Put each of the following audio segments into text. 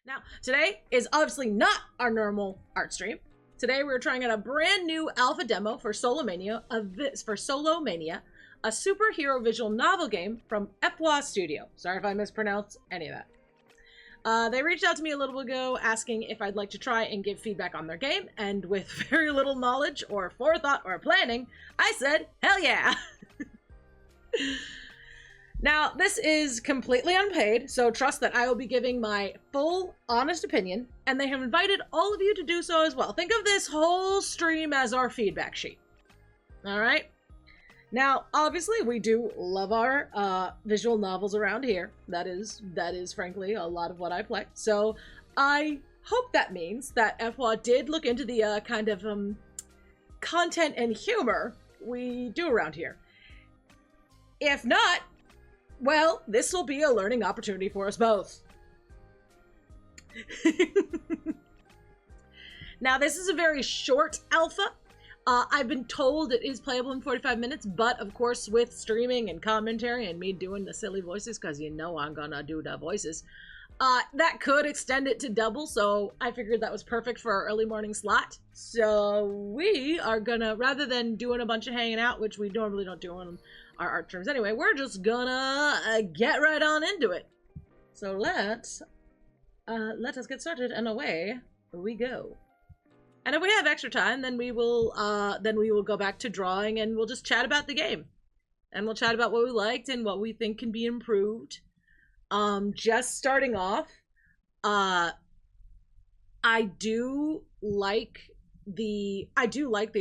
Now, today is obviously not our normal art stream. Today we're trying out a brand new alpha demo for Solomania, a superhero visual novel game from Epwa Studio. Sorry if I mispronounced any of that. They reached out to me a little ago asking if I'd like to try and give feedback on their game, and with very little knowledge or forethought or planning, I said, hell yeah! Now, this is completely unpaid, so trust that I will be giving my full, honest opinion, and they have invited all of you to do so as well. Think of this whole stream as our feedback sheet. Alright? Now, obviously, we do love our visual novels around here. That is, frankly, a lot of what I play. So, I hope that means that FWA did look into the kind of content and humor we do around here. If not, well, this will be a learning opportunity for us both. Now, this is a very short alpha. I've been told it is playable in 45 minutes, but of course with streaming and commentary and me doing the silly voices, because you know I'm gonna do the voices, that could extend it to double, so I figured that was perfect for our early morning slot. So we are gonna, rather than doing a bunch of hanging out, which we normally don't do on our art terms anyway, we're just gonna get right on into it. So let us get started, and away we go. And if we have extra time, then we will go back to drawing, and we'll just chat about the game, and we'll chat about what we liked and what we think can be improved. Just starting off, I do like the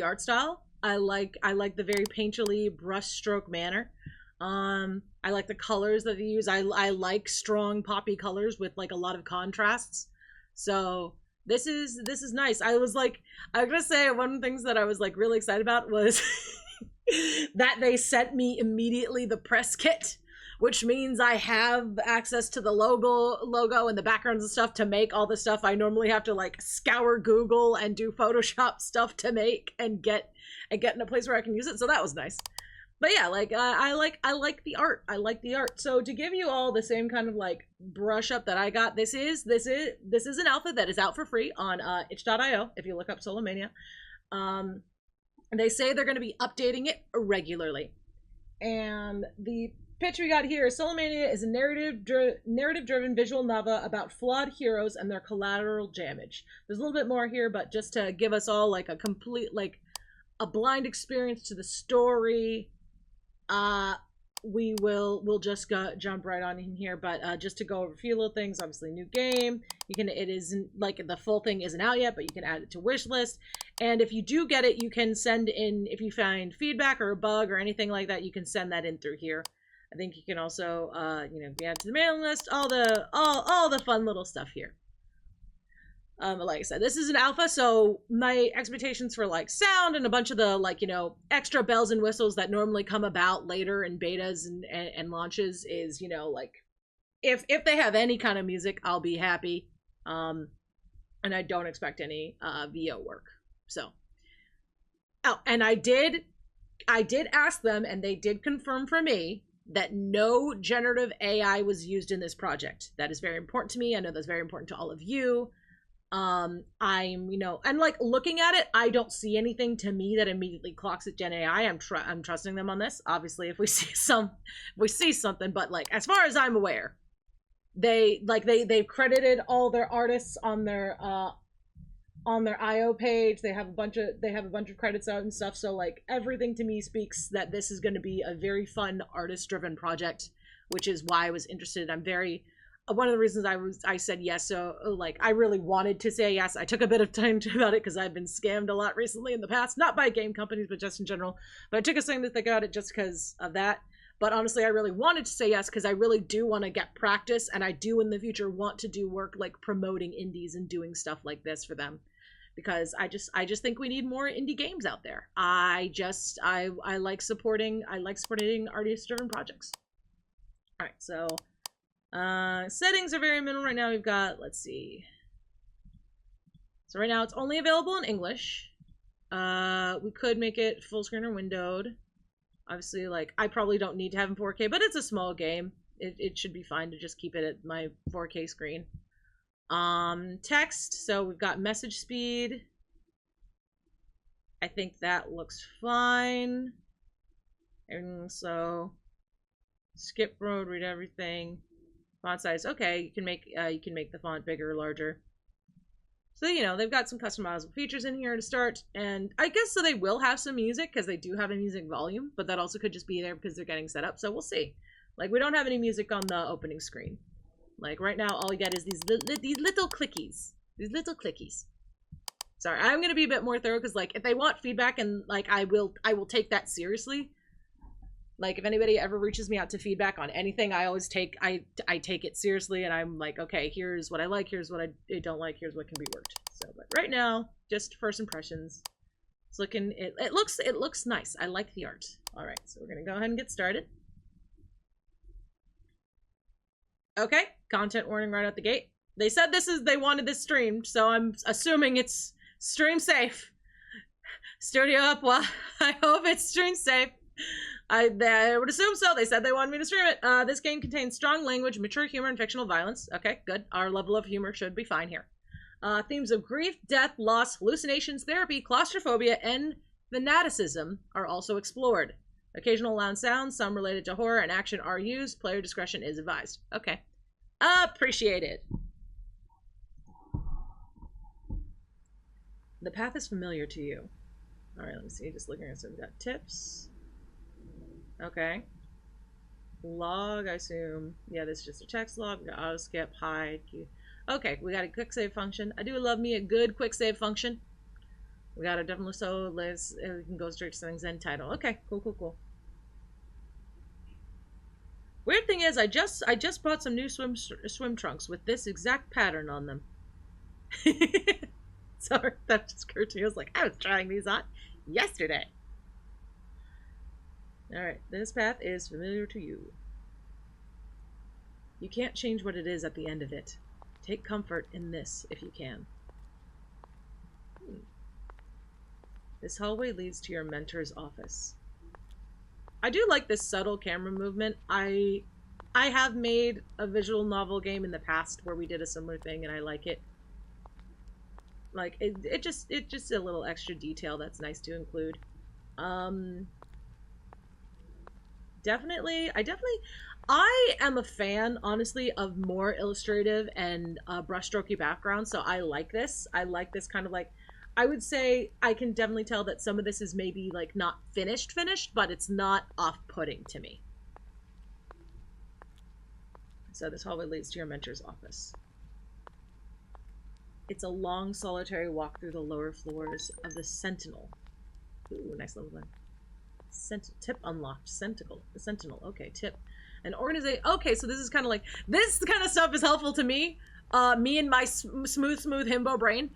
art style. I like the very painterly brushstroke manner. I like the colors that they use. I like strong poppy colors with like a lot of contrasts. So this is nice. I'm gonna say one of the things that I was like really excited about was that they sent me immediately the press kit, which means I have access to the logo and the backgrounds and stuff to make all the stuff I normally have to like scour Google and do Photoshop stuff to make and get in a place where I can use it. So that was nice. But yeah, like I like the art. I like the art. So to give you all the same kind of like brush up that I got, this is an alpha that is out for free on itch.io if you look up Solomania. And they say they're going to be updating it regularly. And the pitch we got here is Solomania is a narrative-driven visual novel about flawed heroes and their collateral damage. There's a little bit more here, but just to give us all like a complete, like a blind experience to the story, we'll just jump right on in here. But just to go over a few little things, obviously new game. It isn't like the full thing isn't out yet, but you can add it to wish list. And if you do get it, you can send in, if you find feedback or a bug or anything like that, you can send that in through here. I think you can also, be added to the mailing list, all the fun little stuff here. Like I said, this is an alpha, so my expectations for like sound and a bunch of the like, extra bells and whistles that normally come about later in betas and launches is, like if they have any kind of music, I'll be happy. And I don't expect any VO work. So, oh, and I did ask them, and they did confirm for me that no generative AI was used in this project. That is very important to me. I know that's very important to all of you. I'm, and like looking at it, I don't see anything to me that immediately clocks at Gen AI. I'm trusting them on this. Obviously, if we see something, but like as far as I'm aware, they've credited all their artists on their IO page. They have a bunch of credits out and stuff. So like everything to me speaks that this is going to be a very fun artist driven project, which is why I was interested. I'm very, one of the reasons I said yes. So like, I really wanted to say yes. I took a bit of time to about it because I've been scammed a lot recently in the past, not by game companies, but just in general. But I took a second to think about it just because of that. But honestly, I really wanted to say yes because I really do want to get practice, and I do in the future want to do work like promoting indies and doing stuff like this for them. Because I just think we need more indie games out there. I like supporting artist-driven projects. All right, so settings are very minimal right now. We've got, let's see. So right now it's only available in English. We could make it full screen or windowed. Obviously, like I probably don't need to have in 4K, but it's a small game. It should be fine to just keep it at my 4K screen. Text. So we've got message speed. I think that looks fine. And so skip road, read everything. Font size. Okay, you can make the font bigger or larger. So, you know, they've got some customizable features in here to start, and I guess so they will have some music, because they do have a music volume, but that also could just be there because they're getting set up, so we'll see. Like, we don't have any music on the opening screen. Like, right now, all you get is these little clickies. These little clickies. Sorry, I'm gonna be a bit more thorough, because, like, if they want feedback, and, like, I will take that seriously. Like, if anybody ever reaches me out to feedback on anything, I always take it seriously, and I'm like, okay, here's what I like, here's what I don't like, here's what can be worked. So, but right now, just first impressions. It's looking, it looks nice. I like the art. All right, so we're gonna go ahead and get started. Okay, content warning right out the gate. They said they wanted this streamed, so I'm assuming it's stream safe. Studio up, well, I hope it's stream safe. I would assume so. They said they wanted me to stream it. This game contains strong language, mature humor, and fictional violence. Okay, good. Our level of humor should be fine here. Themes of grief, death, loss, hallucinations, therapy, claustrophobia, and fanaticism are also explored. Occasional loud sounds, some related to horror and action, are used. Player discretion is advised. Okay. Appreciated. The path is familiar to you. All right, let me see. Just looking at, so we've got tips. Okay. Log, I assume. Yeah, this is just a text log. We got auto skip, hide. Okay, we got a quick save function. I do love me a good quick save function. We got a definitely so list. We can go straight to settings and title. Okay, cool. Weird thing is, I just bought some new swim trunks with this exact pattern on them. Sorry, that just occurred to me. I was like, I was trying these on yesterday. Alright, this path is familiar to you. You can't change what it is at the end of it. Take comfort in this if you can. This hallway leads to your mentor's office. I do like this subtle camera movement. I have made a visual novel game in the past where we did a similar thing, and I like it. Like, it's just a little extra detail that's nice to include. I am a fan, honestly, of more illustrative and brushstrokey backgrounds, so I like this. I like this kind of like, I would say I can definitely tell that some of this is maybe like not finished, but it's not off-putting to me. So this hallway leads to your mentor's office. It's a long, solitary walk through the lower floors of the Sentinel. Ooh, nice little one. Tip unlocked. Sentinel. Okay, tip. An organization. Okay, so this is kind of like, this kind of stuff is helpful to me. Me and my smooth himbo brain,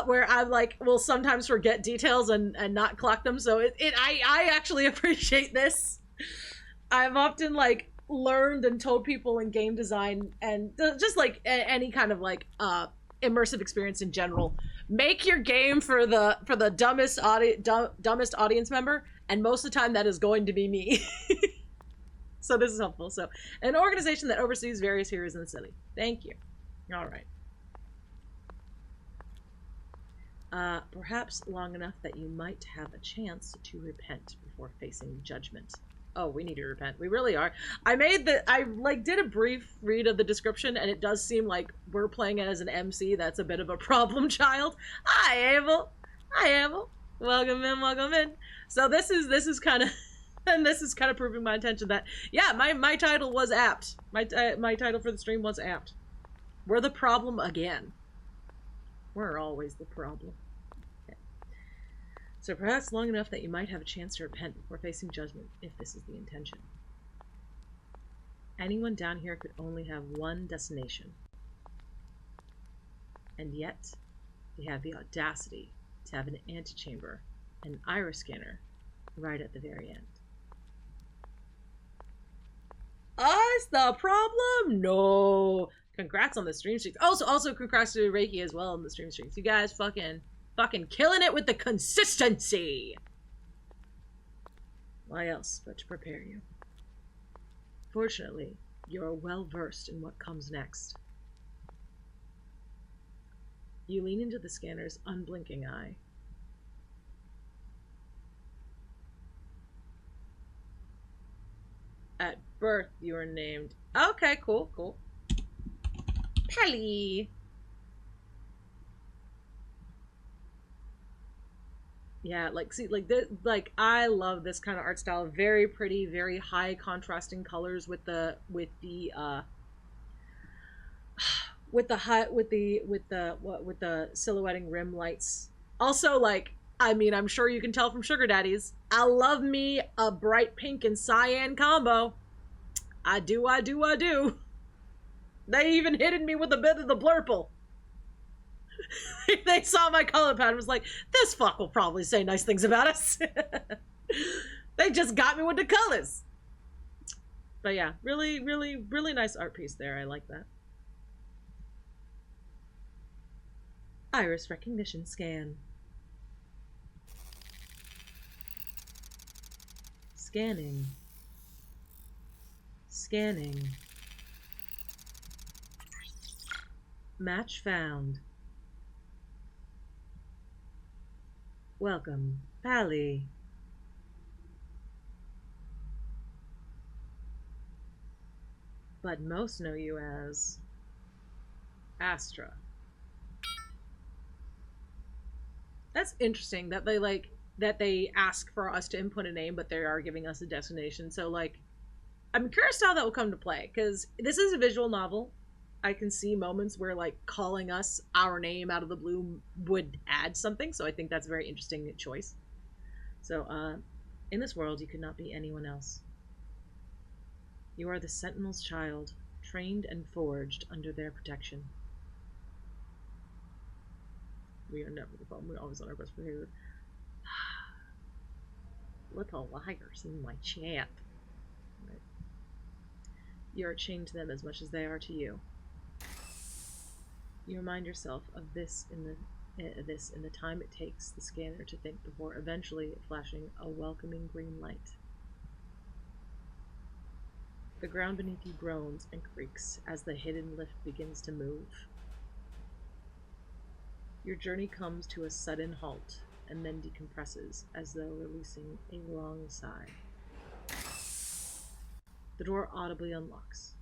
where I like will sometimes forget details and not clock them. So I actually appreciate this. I've often like learned and told people in game design and just like any kind of like immersive experience in general, make your game for the dumbest audience member, and most of the time that is going to be me. So this is helpful. So, an organization that oversees various heroes in the city. Thank you. All right. Perhaps long enough that you might have a chance to repent before facing judgment. Oh, we need to repent. We really are. I did a brief read of the description, and it does seem like we're playing it as an MC. That's a bit of a problem child. Hi, Abel. Welcome in. So this is kind of, and this is kind of proving my intention that, yeah, my title was apt. My title for the stream was apt. We're the problem again. We're always the problem. Okay. So perhaps long enough that you might have a chance to repent before facing judgment, if this is the intention. Anyone down here could only have one destination. And yet, they have the audacity to have an antechamber, an iris scanner, right at the very end. Us the problem? No. Congrats on the stream streaks. Also congrats to Reiki as well on the stream streaks. You guys fucking killing it with the consistency. Why else but to prepare you? Fortunately, you're well versed in what comes next. You lean into the scanner's unblinking eye. At birth, you were named. Okay, cool, cool. Pali. Yeah, like, see, like this, like I love this kind of art style. Very pretty, very high contrasting colors with the silhouetting rim lights. Also, like, I mean, I'm sure you can tell from Sugar Daddies, I love me a bright pink and cyan combo. I do, I do, I do. They even hit me with a bit of the blurple. They saw my color pattern, was like, this fuck will probably say nice things about us. They just got me with the colors. But yeah, really, really, really nice art piece there. I like that. Iris recognition scan. Scanning. Scanning. Match found. Welcome, Pali. But most know you as Astra. That's interesting that they ask for us to input a name, but they are giving us a destination. So, like, I'm curious how that will come to play, because this is a visual novel. I can see moments where, like, calling us our name out of the blue would add something, so I think that's a very interesting choice. So, in this world, you could not be anyone else. You are the Sentinel's child, trained and forged under their protection. We are never the problem. We're always on our best behavior. Little liars in my chat. Right. You are chained to them as much as they are to you. You remind yourself of this in the time it takes the scanner to think before eventually flashing a welcoming green light. The ground beneath you groans and creaks as the hidden lift begins to move. Your journey comes to a sudden halt and then decompresses as though releasing a long sigh. The door audibly unlocks.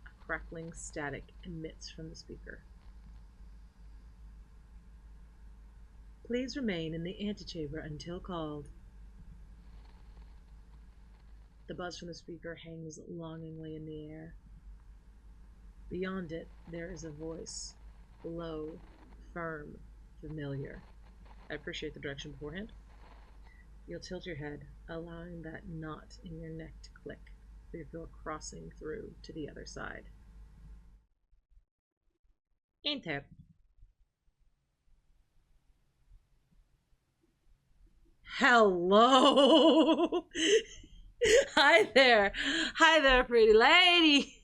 A crackling static emits from the speaker. Please remain in the antechamber until called. The buzz from the speaker hangs longingly in the air. Beyond it, there is a voice, low, firm, familiar. I appreciate the direction beforehand. You'll tilt your head, allowing that knot in your neck to click before crossing through to the other side. Enter. Hello! Hi there! Hi there, pretty lady!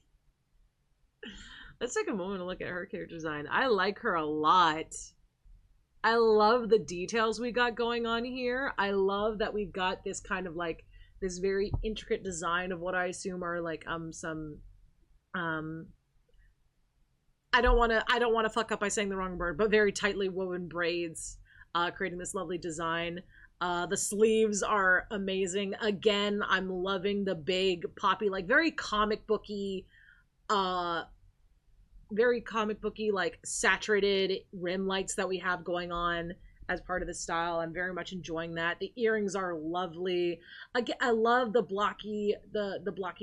Let's take a moment to look at her character design. I like her a lot. I love the details we got going on here. I love that we've got this kind of like this very intricate design of what I assume are like some I don't want to fuck up by saying the wrong word, but very tightly woven braids, creating this lovely design. The sleeves are amazing. Again, I'm loving the big poppy, like very comic booky like saturated rim lights that we have going on as part of the style. I'm very much enjoying that. The earrings are lovely. Again, I love the blocky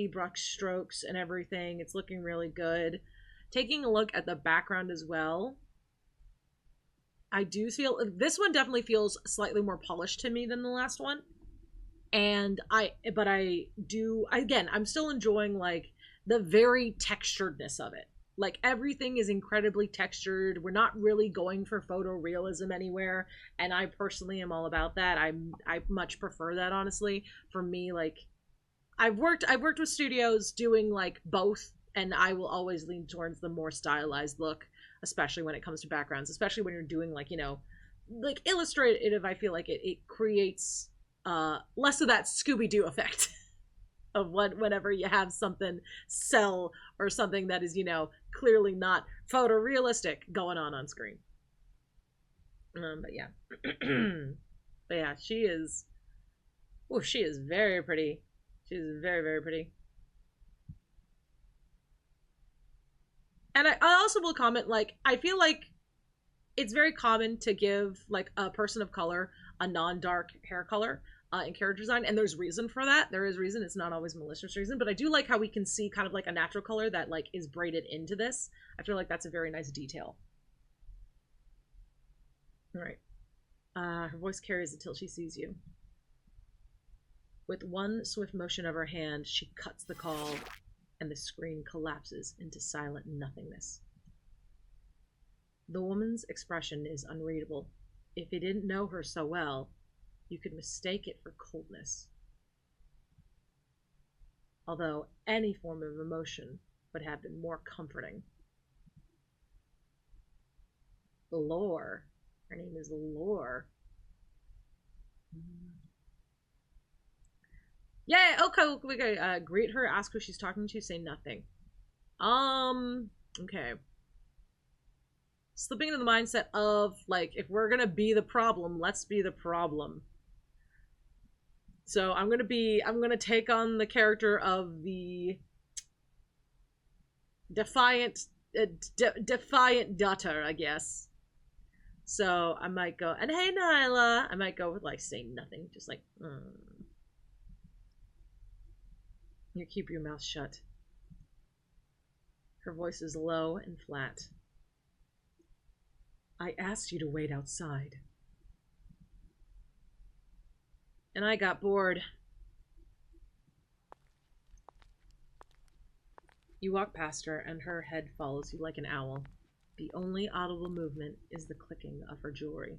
brush strokes and everything. It's looking really good. Taking a look at the background as well, I do feel this one definitely feels slightly more polished to me than the last one. And I'm still enjoying like the very texturedness of it. Like everything is incredibly textured. We're not really going for photorealism anywhere, and I personally am all about that. I much prefer that, honestly. For me, like I've worked with studios doing like both, and I will always lean towards the more stylized look, especially when it comes to backgrounds, especially when you're doing like, you know, like illustrative. I feel like it creates less of that Scooby-Doo effect. of what whenever you have something sell or something that is, you know, clearly not photorealistic going on screen. But yeah. But yeah, she is very pretty. She is very, very pretty. And I also will comment, like, I feel like it's very common to give, like, a person of color a non-dark hair color in character design, and there's reason for that. There is reason. It's not always malicious reason, but I do like how we can see kind of like a natural color that, like, is braided into this. I feel like that's a very nice detail. All right. Her voice carries until she sees you. With one swift motion of her hand, she cuts the call, and the screen collapses into silent nothingness. The woman's expression is unreadable. If you didn't know her so well, you could mistake it for coldness. Although any form of emotion would have been more comforting. Lore. Her name is Lore. Yeah, okay, greet her, ask who she's talking to, say nothing. Okay. Slipping into the mindset of, like, if we're gonna be the problem, let's be the problem. So I'm gonna take on the character of the defiant daughter, I guess. So I might go, and hey, Nyla. I might go with, like, saying nothing, just like, You keep your mouth shut. Her voice is low and flat. I asked you to wait outside. And I got bored. You walk past her, and her head follows you like an owl. The only audible movement is the clicking of her jewelry.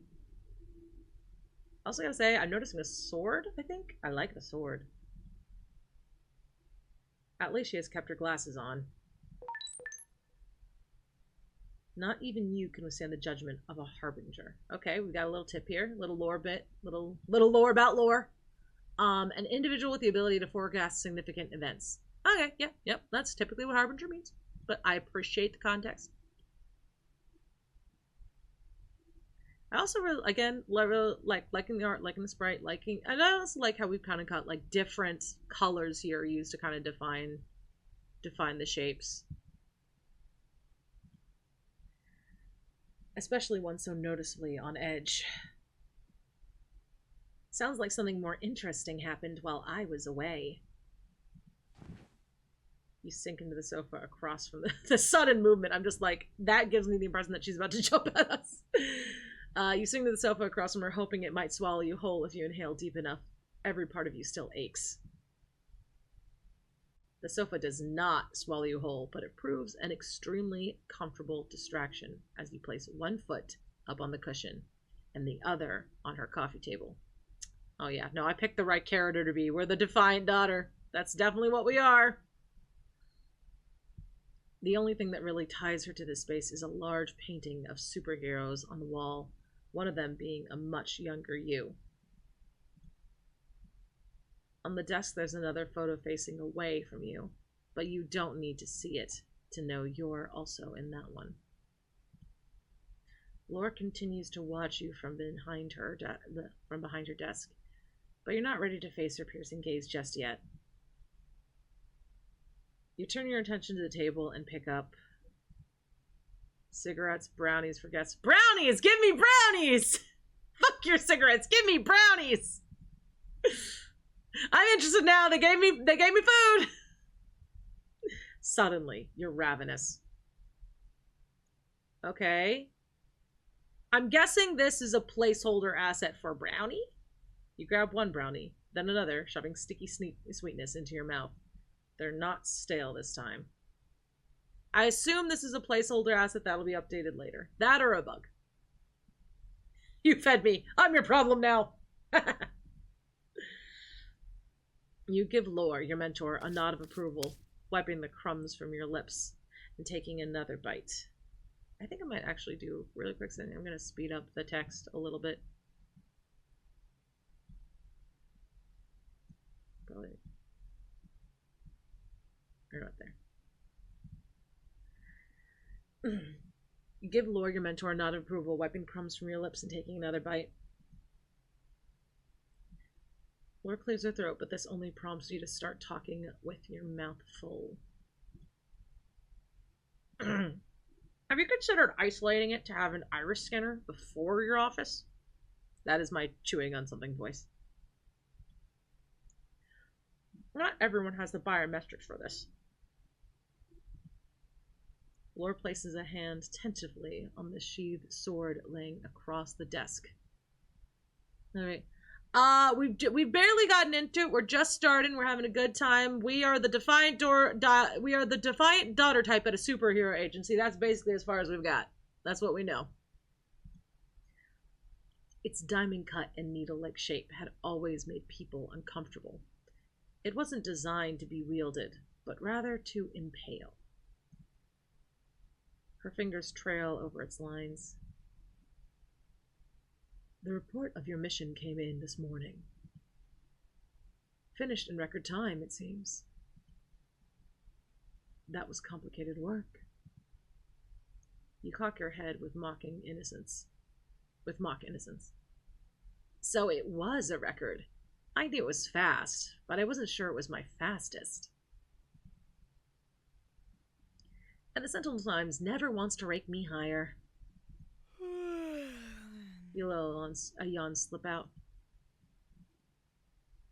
Also gotta say, I'm noticing a sword, I think? I like the sword. At least she has kept her glasses on. Not even you can withstand the judgment of a harbinger. Okay, we got a little tip here. Little lore bit. Little lore about lore. An individual with the ability to forecast significant events. Okay, yep. That's typically what harbinger means. But I appreciate the context. I also really, again, liking the art, liking the sprite, and I also like how we've kind of got, like, different colors here used to kind of define the shapes. Especially one so noticeably on edge. Sounds like something more interesting happened while I was away. You sink into the sofa across from the sudden movement. I'm just like, that gives me the impression that she's about to jump at us. You sink to the sofa across from her, hoping it might swallow you whole if you inhale deep enough. Every part of you still aches. The sofa does not swallow you whole, but it proves an extremely comfortable distraction as you place one foot up on the cushion and the other on her coffee table. Oh yeah, no, I picked the right character to be. We're the defiant daughter. That's definitely what we are. The only thing that really ties her to this space is a large painting of superheroes on the wall, one of them being a much younger you. On the desk, there's another photo facing away from you, but you don't need to see it to know you're also in that one. Laura continues to watch you from behind her desk, but you're not ready to face her piercing gaze just yet. You turn your attention to the table and pick up cigarettes, brownies, for guests. Brownies! Give me brownies! Fuck your cigarettes! Give me brownies! I'm interested now. They gave me food. Suddenly, you're ravenous. Okay. I'm guessing this is a placeholder asset for brownie. You grab one brownie, then another, shoving sticky sweetness into your mouth. They're not stale this time. I assume this is a placeholder asset that'll be updated later. That or a bug. You fed me. I'm your problem now. You give Lore, your mentor, a nod of approval, wiping the crumbs from your lips and taking another bite. I think I might actually do really quick thing. I'm going to speed up the text a little bit. Probably. right there. You give Lore, your mentor, a nod of approval, wiping crumbs from your lips and taking another bite. Lore clears her throat, but this only prompts you to start talking with your mouth full. Have you considered isolating it to have an iris scanner before your office? That is my chewing on something voice. Not everyone has the biometrics for this. Lore places a hand tentatively on the sheathed sword laying across the desk. All right. We've barely gotten into it. We're just starting. We're having a good time. We are the defiant daughter type at a superhero agency. That's basically as far as we've got. That's what we know. Its diamond cut and needle-like shape had always made people uncomfortable. It wasn't designed to be wielded, but rather to impale. Her fingers trail over its lines. The report of your mission came in this morning. Finished in record time, it seems. That was complicated work. You cock your head with mock innocence. So it was a record. I knew it was fast, but I wasn't sure it was my fastest. And the Sentinel Times never wants to rake me higher. You let a yawn slip out.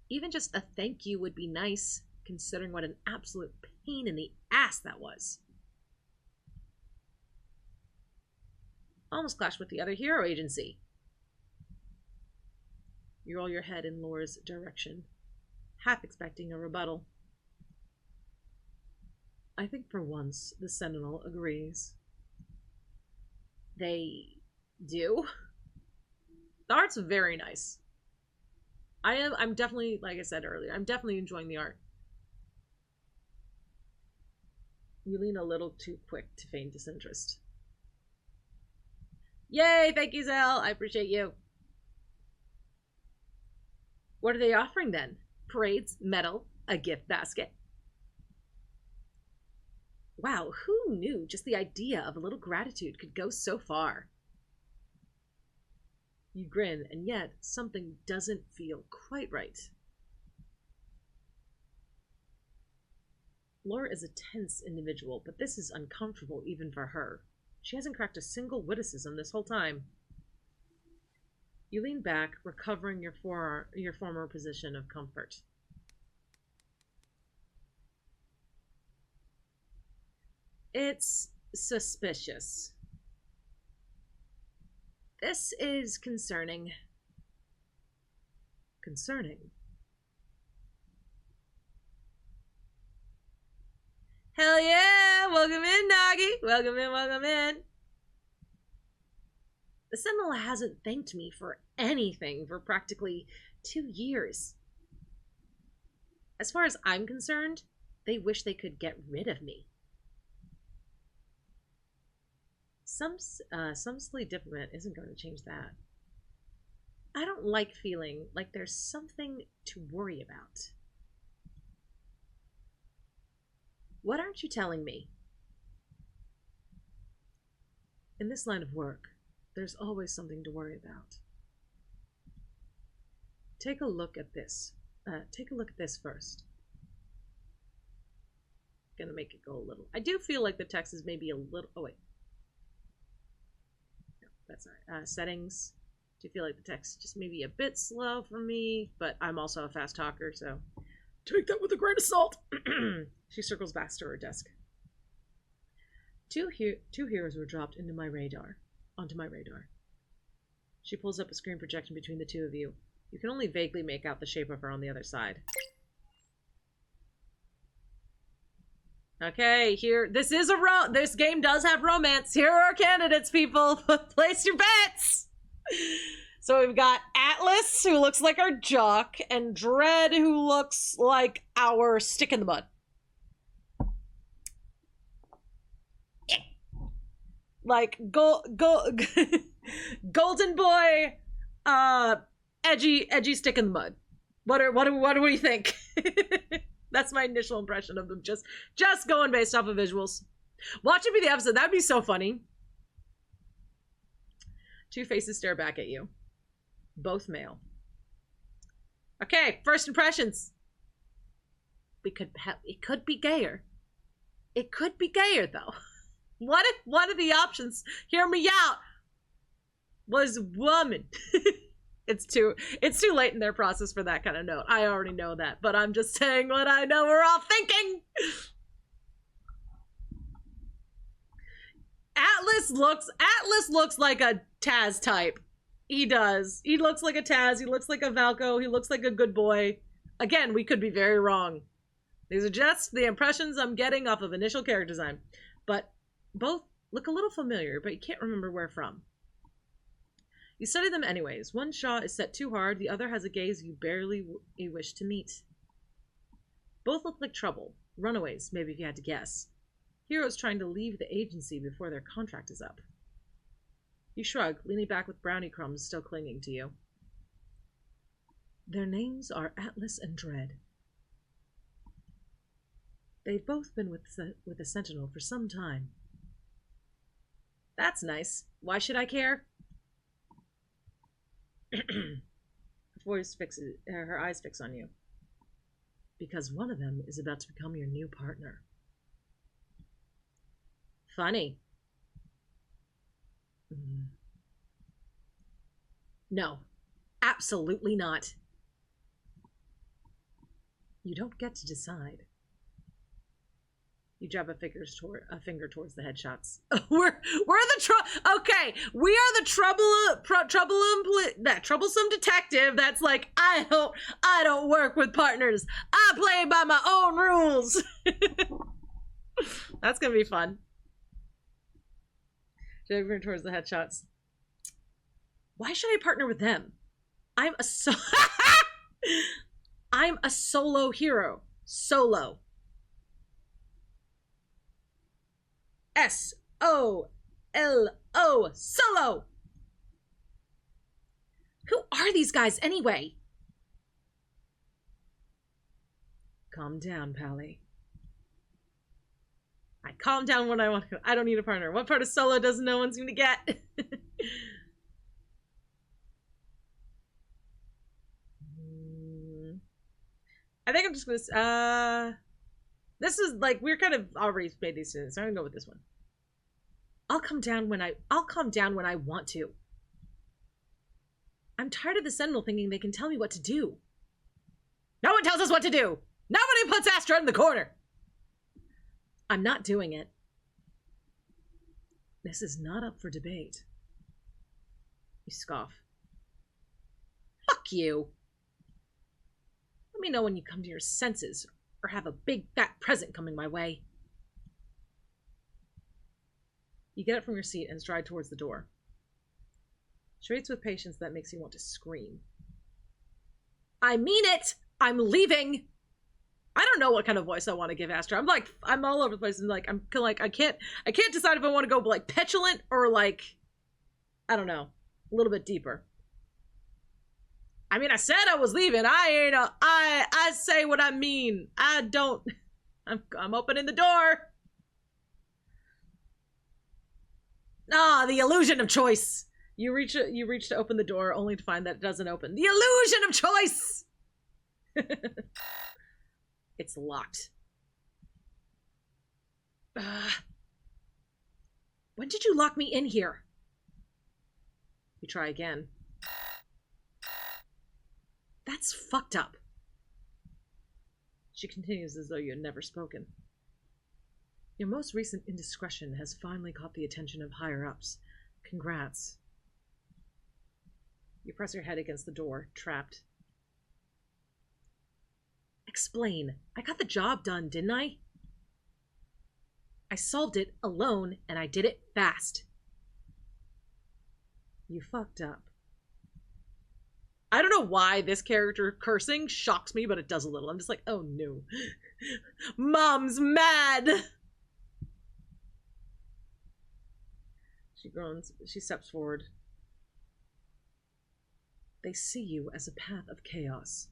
Even just a thank you would be nice, considering what an absolute pain in the ass that was. Almost clashed with the other hero agency. You roll your head in Lore's direction, half expecting a rebuttal. I think for once the Sentinel agrees. They do? The art's very nice. I'm definitely, like I said earlier, I'm definitely enjoying the art. You lean a little too quick to feign disinterest. Yay, thank you, Zell. I appreciate you. What are they offering then? Parades, medal, a gift basket? Wow, who knew just the idea of a little gratitude could go so far? You grin, and yet something doesn't feel quite right. Lore is a tense individual, but this is uncomfortable even for her. She hasn't cracked a single witticism this whole time. You lean back, recovering your former position of comfort. It's suspicious. This is concerning. Concerning. Hell yeah! Welcome in, Nagi! Welcome in, welcome in! The Sentinel hasn't thanked me for anything for practically 2 years. As far as I'm concerned, they wish they could get rid of me. Some silly diplomat isn't going to change that. I don't like feeling like there's something to worry about. What aren't you telling me? In this line of work, there's always something to worry about. Take a look at this. Take a look at this first. Gonna make it go a little. I do feel like the text is maybe a little. Oh wait. No, that's all right. Settings. Do feel like the text just maybe a bit slow for me, but I'm also a fast talker, so take that with a grain of salt. She circles back to her desk. Two heroes were dropped onto my radar. She pulls up a screen projection between the two of you. You can only vaguely make out the shape of her on the other side. Okay, here, this game does have romance. Here are our candidates, people. Place your bets. So we've got Atlas, who looks like our jock, and Dread, who looks like our stick in the mud. Like golden boy, edgy stick in the mud. What do you think? That's my initial impression of them, just going based off of visuals. Watch it be the episode. That'd be so funny. Two faces stare back at you. Both male. Okay, first impressions. It could be gayer. It could be gayer, though. What if one of the options, hear me out, was woman? It's too late in their process for that kind of note. I already know that, but I'm just saying what I know we're all thinking. Atlas looks like a Taz type. He does. He looks like a Taz. He looks like a Valko. He looks like a good boy. Again, we could be very wrong. These are just the impressions I'm getting off of initial character design. But both look a little familiar, but you can't remember where from. You study them anyways. One jaw is set too hard, the other has a gaze you barely wish to meet. Both look like trouble. Runaways, maybe if you had to guess. Heroes trying to leave the agency before their contract is up. You shrug, leaning back with brownie crumbs still clinging to you. Their names are Atlas and Dread. They've both been with the Sentinel for some time. That's nice. Why should I care? Her eyes fix on you. Because one of them is about to become your new partner. Funny. No, absolutely not. You don't get to decide. You jab a finger towards the headshots. we're the okay. We are the troublesome detective. That's like I don't work with partners. I play by my own rules. That's gonna be fun. Jab a finger towards the headshots. Why should I partner with them? I'm a solo hero. Solo. S-O-L-O. Solo. Who are these guys anyway? Calm down, Pali. I calm down when I want to. I don't need a partner. What part of solo doesn't no one seem to get? I think I'm just gonna, this is like, we're kind of already made these decisions, so I'm gonna go with this one. I'll calm down when I want to. I'm tired of the Sentinel thinking they can tell me what to do. No one tells us what to do! Nobody puts Astra in the corner! I'm not doing it. This is not up for debate. You scoff. Fuck you. Let me know when you come to your senses, or have a big fat present coming my way. You get up from your seat and stride towards the door. She waits with patience that makes you want to scream. I mean it! I'm leaving! I don't know what kind of voice I want to give Astra. I'm all over the place, and like, I can't decide if I want to go like petulant or like, I don't know, a little bit deeper. I mean, I said I was leaving. I say what I mean. I'm opening the door. Ah, the illusion of choice. You reach to open the door, only to find that it doesn't open. The illusion of choice. It's locked. When did you lock me in here? You try again. That's fucked up. She continues as though you had never spoken. Your most recent indiscretion has finally caught the attention of higher-ups. Congrats. You press your head against the door, trapped. Explain. I got the job done, didn't I? I solved it alone, and I did it fast. You fucked up. I don't know why this character cursing shocks me, but it does a little. I'm just like, oh no. Mom's mad! She groans. She steps forward. They see you as a path of chaos.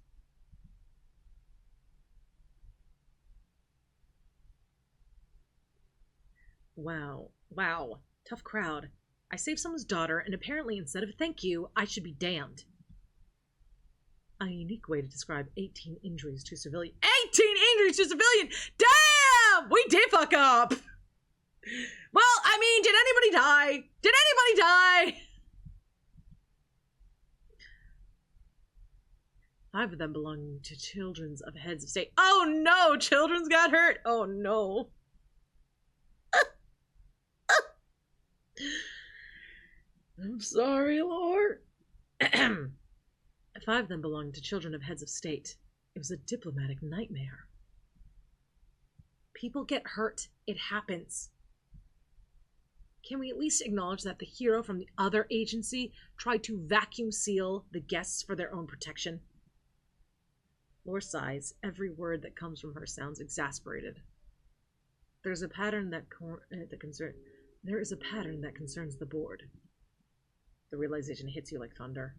Wow. Wow. Tough crowd. I saved someone's daughter, and apparently instead of thank you, I should be damned. A unique way to describe 18 injuries to civilian. 18 injuries to civilian! Damn! We did fuck up! Well, I mean, did anybody die? Did anybody die? 5 of them belonging to children of heads of state. Oh no! Children's got hurt! Oh no. I'm sorry, Lord. 5 of them belonged to children of heads of state. It was a diplomatic nightmare. People get hurt. It happens. Can we at least acknowledge that the hero from the other agency tried to vacuum seal the guests for their own protection? Lore sighs. Every word that comes from her sounds exasperated. There's a pattern that There is a pattern that concerns the board. The realization hits you like thunder.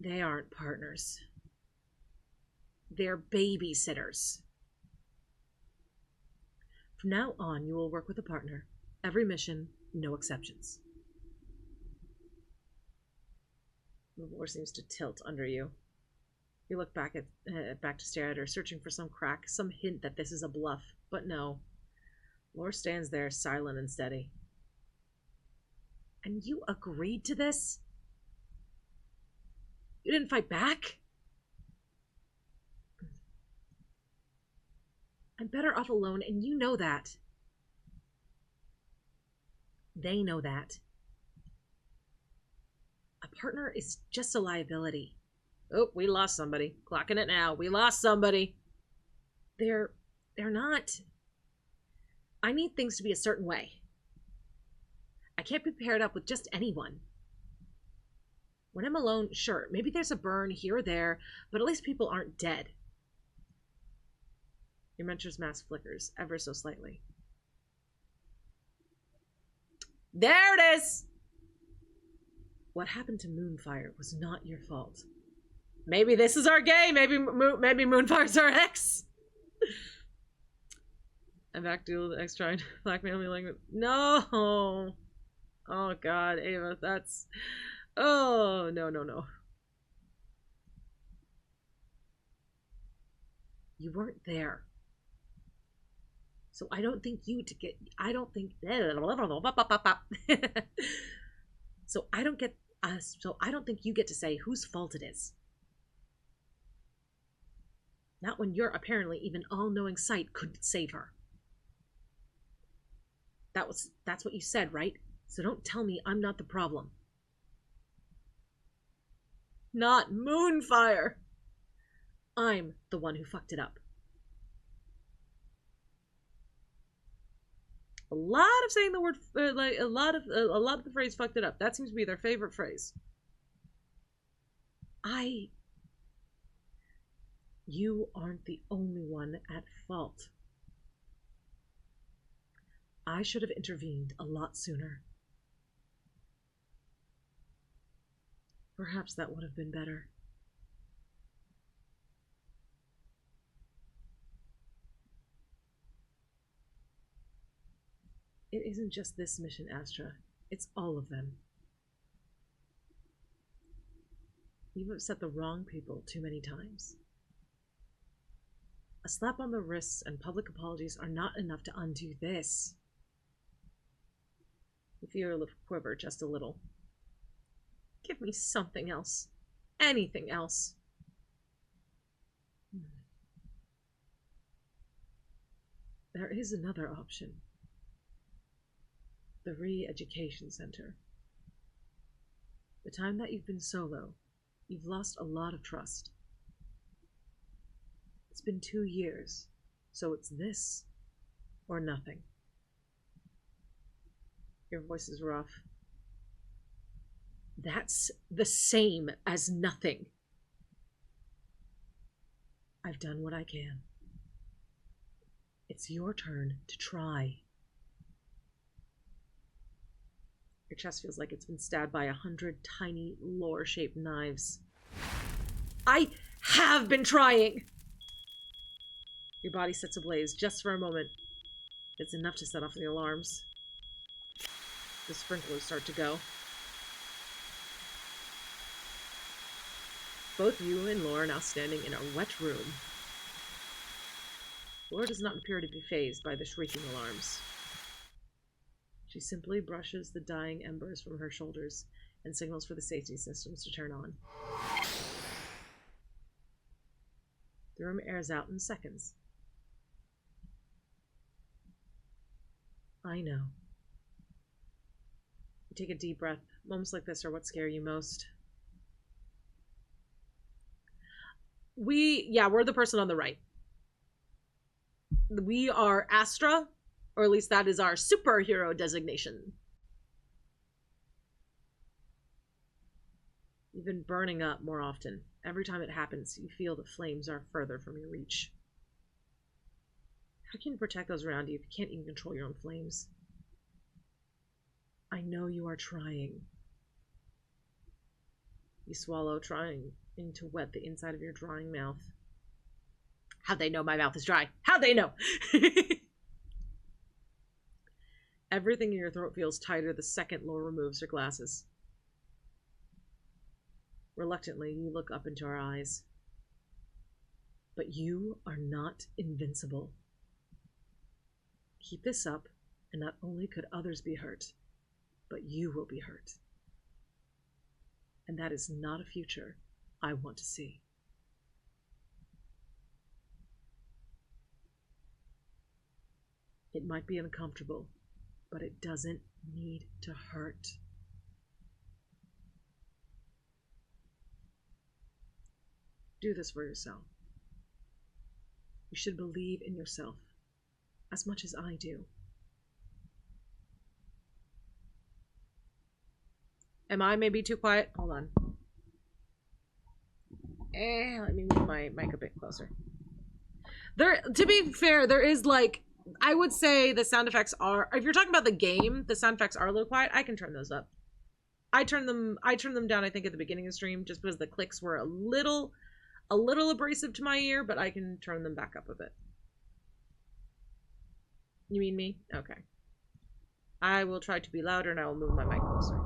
They aren't partners. They're babysitters. From now on, you will work with a partner. Every mission, no exceptions. The floor seems to tilt under you. You look back to stare at her, searching for some crack, some hint that this is a bluff, but no. Lore stands there, silent and steady. And you agreed to this? You didn't fight back? I'm better off alone, and you know that. They know that. A partner is just a liability. Oh, we lost somebody. Clocking it now. We lost somebody. They're not. I need things to be a certain way. I can't be paired up with just anyone. When I'm alone, sure, maybe there's a burn here or there, but at least people aren't dead. Your mentor's mask flickers, ever so slightly. There it is! What happened to Moonfire was not your fault. Maybe this is our gay. Maybe Moonfire's our ex. I'm back to the ex trying to blackmail me language. No. Oh God, Ava, that's. Oh no. You weren't there. So I don't think you to get. I don't think. So I don't get. So I don't think you get to say whose fault it is. Not when your apparently even all-knowing sight couldn't save her. That's what you said, right? So don't tell me I'm not the problem. Not Moonfire. I'm the one who fucked it up. A lot of saying the word, a lot of the phrase "fucked it up." That seems to be their favorite phrase. You aren't the only one at fault. I should have intervened a lot sooner. Perhaps that would have been better. It isn't just this mission, Astra. It's all of them. You've upset the wrong people too many times. A slap on the wrists and public apologies are not enough to undo this. You feel your lip quiver just a little. Give me something else. Anything else. There is another option. The Re-Education Center. The time that you've been solo, you've lost a lot of trust. It's been 2 years, so it's this or nothing. Your voice is rough. That's the same as nothing. I've done what I can. It's your turn to try. Your chest feels like it's been stabbed by 100 tiny, lore-shaped knives. I have been trying! Your body sets ablaze just for a moment. It's enough to set off the alarms. The sprinklers start to go. Both you and Laura are now standing in a wet room. Laura does not appear to be fazed by the shrieking alarms. She simply brushes the dying embers from her shoulders and signals for the safety systems to turn on. The room airs out in seconds. I know. You take a deep breath. Moments like this are what scare you most. We're the person on the right. We are Astra, or at least that is our superhero designation. You've been burning up more often. Every time it happens, you feel the flames are further from your reach. How can you protect those around you if you can't even control your own flames? I know you are trying. You swallow, trying to wet the inside of your drying mouth. How'd they know my mouth is dry? How'd they know? Everything in your throat feels tighter the second Laura removes her glasses. Reluctantly, you look up into her eyes. But you are not invincible. Keep this up, and not only could others be hurt, but you will be hurt. And that is not a future I want to see. It might be uncomfortable, but it doesn't need to hurt. Do this for yourself. You should believe in yourself as much as I do. Am I maybe too quiet? Hold on. Let me move my mic a bit closer. To be fair, there is like, I would say the sound effects are, if you're talking about the game, the sound effects are a little quiet. I can turn those up. I turned them down, I think, at the beginning of the stream, just because the clicks were a little abrasive to my ear, but I can turn them back up a bit. You mean me? Okay. I will try to be louder and I will move my mic closer.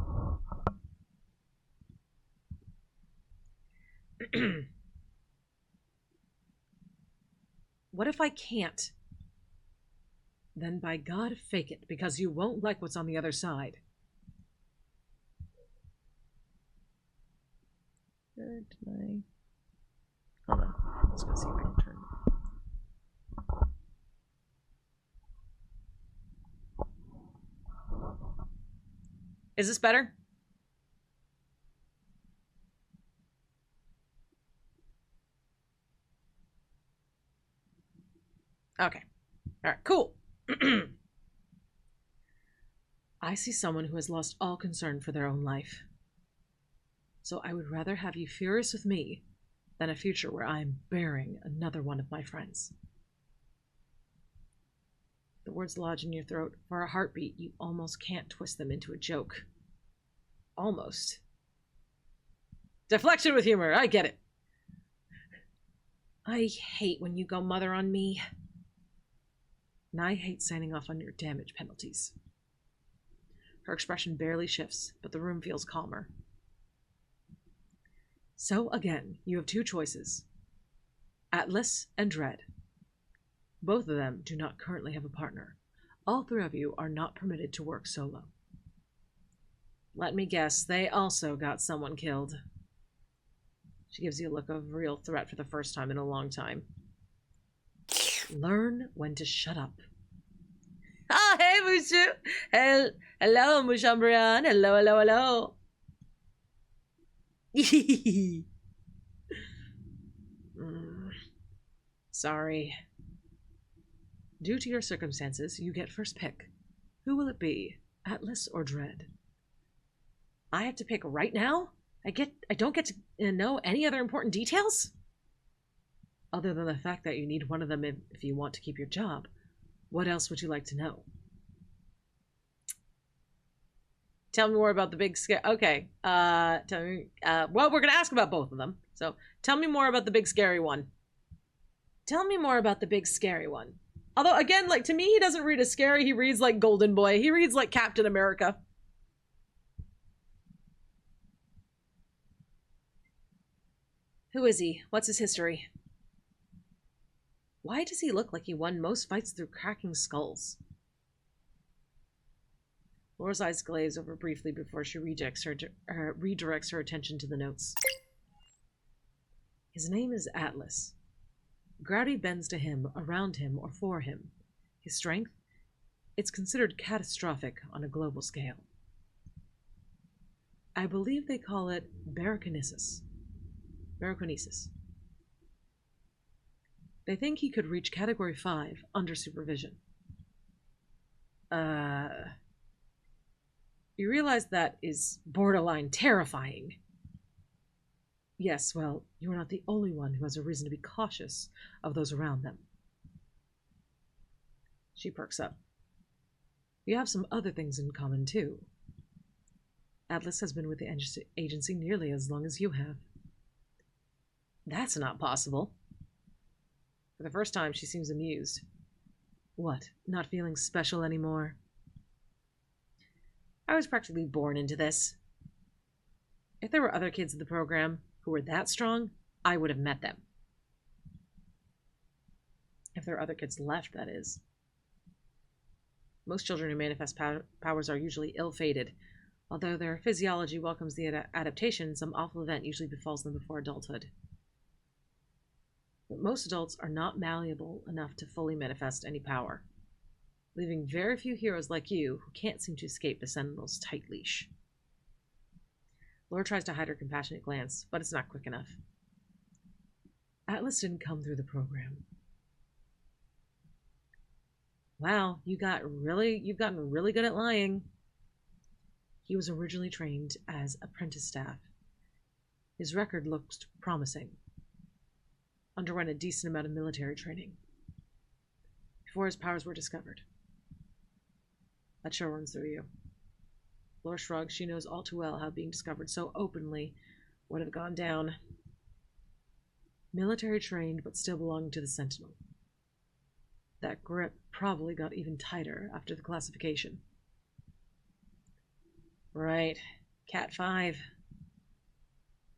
What if I can't? Then by God, fake it, because you won't like what's on the other side. Hold on. Let's go see if I can turn. Is this better? Okay. All right, cool. I see someone who has lost all concern for their own life. So I would rather have you furious with me than a future where I am burying another one of my friends. The words lodge in your throat. For a heartbeat, you almost can't twist them into a joke. Almost. Deflection with humor, I get it. I hate when you go mother on me. And I hate signing off on your damage penalties. Her expression barely shifts, but the room feels calmer. So again, you have two choices. Atlas and Dread. Both of them do not currently have a partner. All three of you are not permitted to work solo. Let me guess, they also got someone killed. She gives you a look of real threat for the first time in a long time. Learn when to shut up. Ah, hey, Mushu! Hello, Mushambrian. Hello, hello, hello. Sorry. Due to your circumstances, you get first pick. Who will it be? Atlas or Dread? I have to pick right now? I don't get to know any other important details? Other than the fact that you need one of them if you want to keep your job. What else would you like to know? Tell me more about the big scare. Okay. Tell me. Well, we're gonna ask about both of them. So, tell me more about the big scary one. Tell me more about the big scary one. Although, again, like, to me, he doesn't read as scary. He reads like Golden Boy. He reads like Captain America. Who is he? What's his history? Why does he look like he won most fights through cracking skulls? Laura's eyes glaze over briefly before she redirects her attention to the notes. His name is Atlas. Gravity bends to him, around him, or for him. His strength? It's considered catastrophic on a global scale. I believe they call it barokinesis. They think he could reach Category 5 under supervision. You realize that is borderline terrifying. Yes, well, you are not the only one who has a reason to be cautious of those around them. She perks up. You have some other things in common, too. Atlas has been with the agency nearly as long as you have. That's not possible. For the first time, she seems amused. What, not feeling special anymore? I was practically born into this. If there were other kids in the program who were that strong, I would have met them. If there are other kids left, that is. Most children who manifest powers are usually ill-fated. Although their physiology welcomes the adaptation, some awful event usually befalls them before adulthood. But most adults are not malleable enough to fully manifest any power, leaving very few heroes like you who can't seem to escape the Sentinel's tight leash. Laura tries to hide her compassionate glance, but it's not quick enough. Atlas didn't come through the program. Wow, you've gotten really good at lying. He was originally trained as apprentice staff. His record looked promising. Underwent a decent amount of military training before his powers were discovered. That sure runs through you. Laura shrugs. She knows all too well how being discovered so openly would have gone down. Military trained, but still belonging to the Sentinel. That grip probably got even tighter after the classification. Right. Cat 5.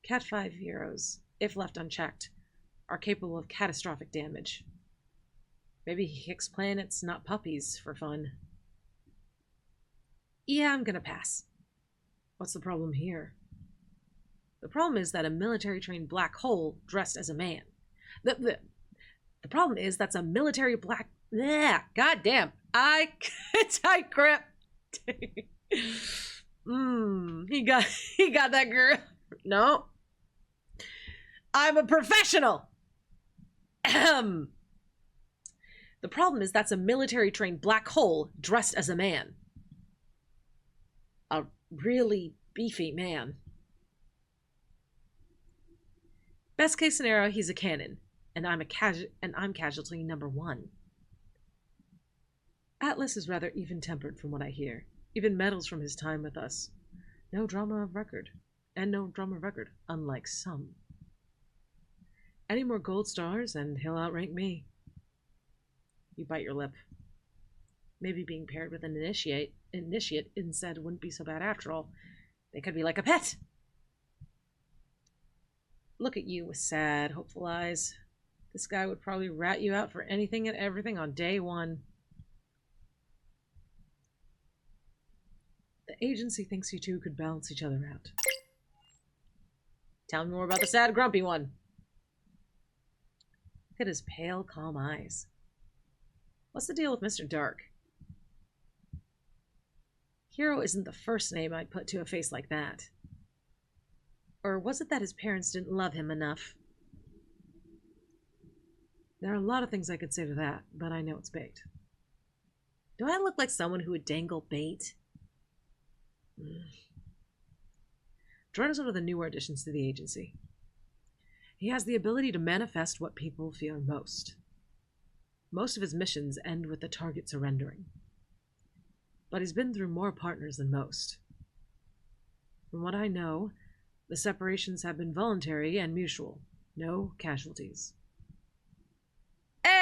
Cat 5 heroes, if left unchecked, are capable of catastrophic damage. Maybe he kicks planets, not puppies, for fun. Yeah, I'm gonna pass. What's the problem here? The problem is that a military-trained black hole dressed as a man. The problem is that's a military black... God damn. Tight grip. He got that girl. No. I'm a professional. The problem is that's a military-trained black hole dressed as a man. A really beefy man. Best case scenario, he's a cannon, and I'm casualty number 1. Atlas is rather even-tempered from what I hear. Even medals from his time with us. No drama of record. And no drama of record, unlike some. Any more gold stars and he'll outrank me. You bite your lip. Maybe being paired with an initiate instead wouldn't be so bad after all. They could be like a pet. Look at you with sad, hopeful eyes. This guy would probably rat you out for anything and everything on day 1. The agency thinks you two could balance each other out. Tell me more about the sad, grumpy one. Look at his pale, calm eyes. What's the deal with Mr. Dark? Hero isn't the first name I'd put to a face like that. Or was it that his parents didn't love him enough? There are a lot of things I could say to that, but I know it's bait. Do I look like someone who would dangle bait? Jordan is one of the newer additions to the agency. He has the ability to manifest what people fear most. Most of his missions end with the target surrendering. But he's been through more partners than most. From what I know, the separations have been voluntary and mutual. No casualties.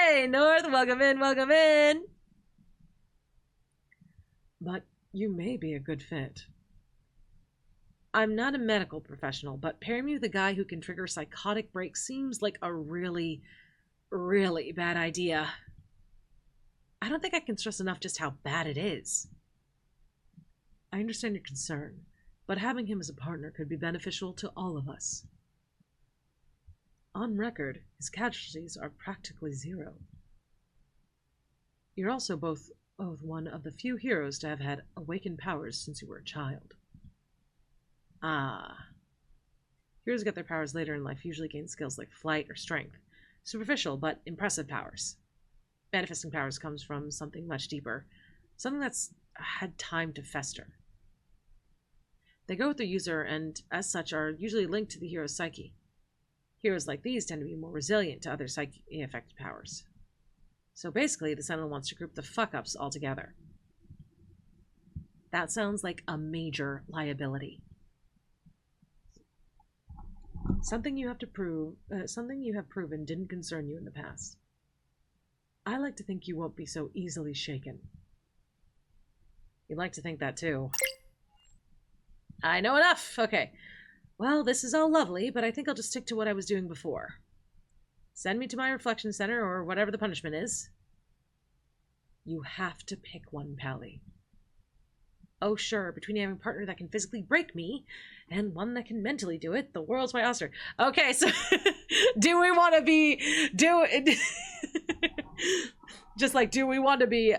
Hey, North, welcome in, welcome in. But you may be a good fit. I'm not a medical professional, but pairing me with a guy who can trigger psychotic breaks seems like a really, really bad idea. I don't think I can stress enough just how bad it is. I understand your concern, but having him as a partner could be beneficial to all of us. On record, his casualties are practically zero. You're also both one of the few heroes to have had awakened powers since you were a child. Ah. Heroes who get their powers later in life usually gain skills like flight or strength. Superficial, but impressive powers. Manifesting powers comes from something much deeper. Something that's had time to fester. They go with the user and, as such, are usually linked to the hero's psyche. Heroes like these tend to be more resilient to other psyche-affected powers. So basically, the Sentinel wants to group the fuck-ups all together. That sounds like a major liability. Something you have proven didn't concern you in the past. I like to think you won't be so easily shaken. You'd like to think that too. I know enough! Okay. Well, this is all lovely, but I think I'll just stick to what I was doing before. Send me to my reflection center, or whatever the punishment is. You have to pick one, Pali. Oh, sure, between having a partner that can physically break me, and one that can mentally do it, the world's my oyster. Okay, so, do we want to be, just like, do we want to be,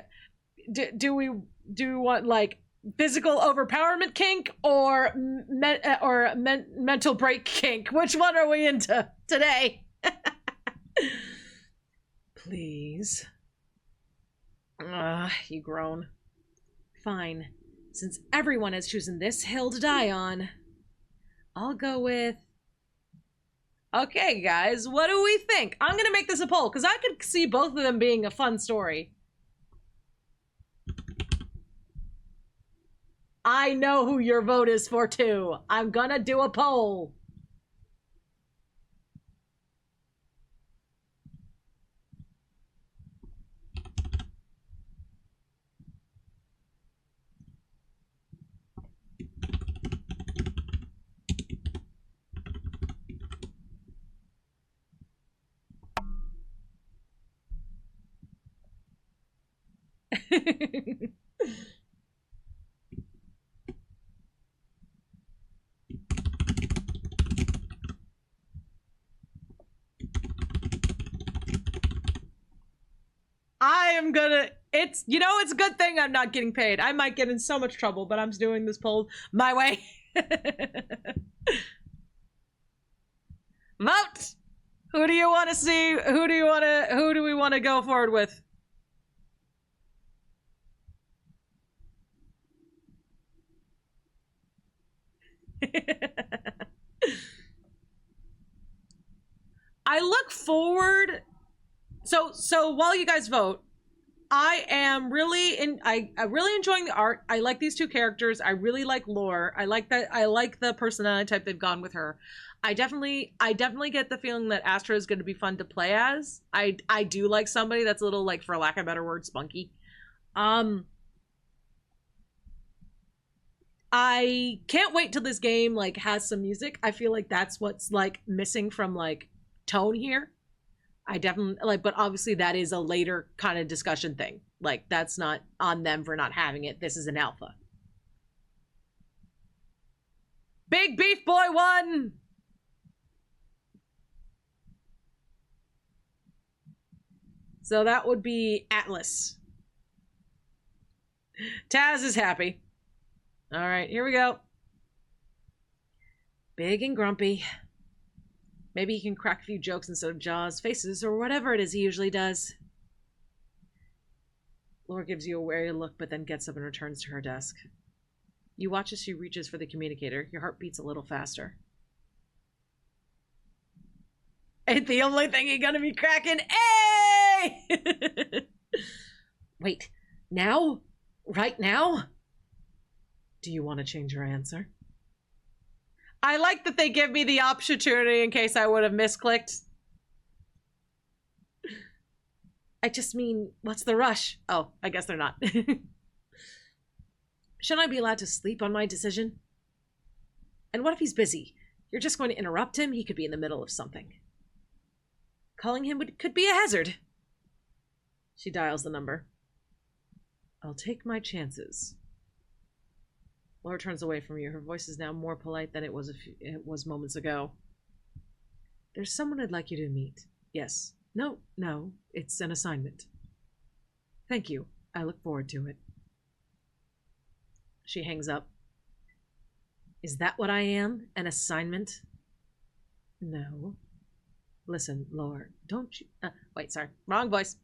do we want, like, physical overpowerment kink, or mental break kink? Which one are we into today? Please. You groan. Fine. Since everyone has chosen this hill to die on, I'll go with... Okay, guys, what do we think? I'm gonna make this a poll, because I could see both of them being a fun story. I know who your vote is for, too. I'm gonna do a poll. I am gonna... It's a good thing I'm not getting paid. I might get in so much trouble, but I'm doing this poll my way. Vote! Who do you want to see? Who do we want to go forward with? I look forward... So while you guys vote, I am really I'm really enjoying the art. I like these two characters. I really like Lore. I like the personality type they've gone with her. I definitely get the feeling that Astra is going to be fun to play as. I do like somebody that's a little, like, for lack of a better word, spunky. I can't wait till this game, like, has some music. I feel like that's what's, like, missing from, like, tone here. I definitely, like, but obviously that is a later kind of discussion thing. Like, that's not on them for not having it. This is an alpha. Big Beef Boy won! So that would be Atlas. Taz is happy. All right, here we go. Big and grumpy. Maybe he can crack a few jokes instead of jaws, faces, or whatever it is he usually does. Laura gives you a wary look, but then gets up and returns to her desk. You watch as she reaches for the communicator. Your heart beats a little faster. Ain't the only thing you're gonna be cracking. Hey! Wait, now? Right now? Do you want to change your answer? I like that they give me the opportunity in case I would have misclicked. I just mean, what's the rush? Oh, I guess they're not. Shouldn't I be allowed to sleep on my decision? And what if he's busy? You're just going to interrupt him? He could be in the middle of something. Calling him could be a hazard. She dials the number. I'll take my chances. Laura turns away from you. Her voice is now more polite than it was moments ago. There's someone I'd like you to meet. Yes. No, it's an assignment. Thank you. I look forward to it. She hangs up. Is that what I am? An assignment? No. Listen, Laura, don't you... wait, sorry. Wrong voice.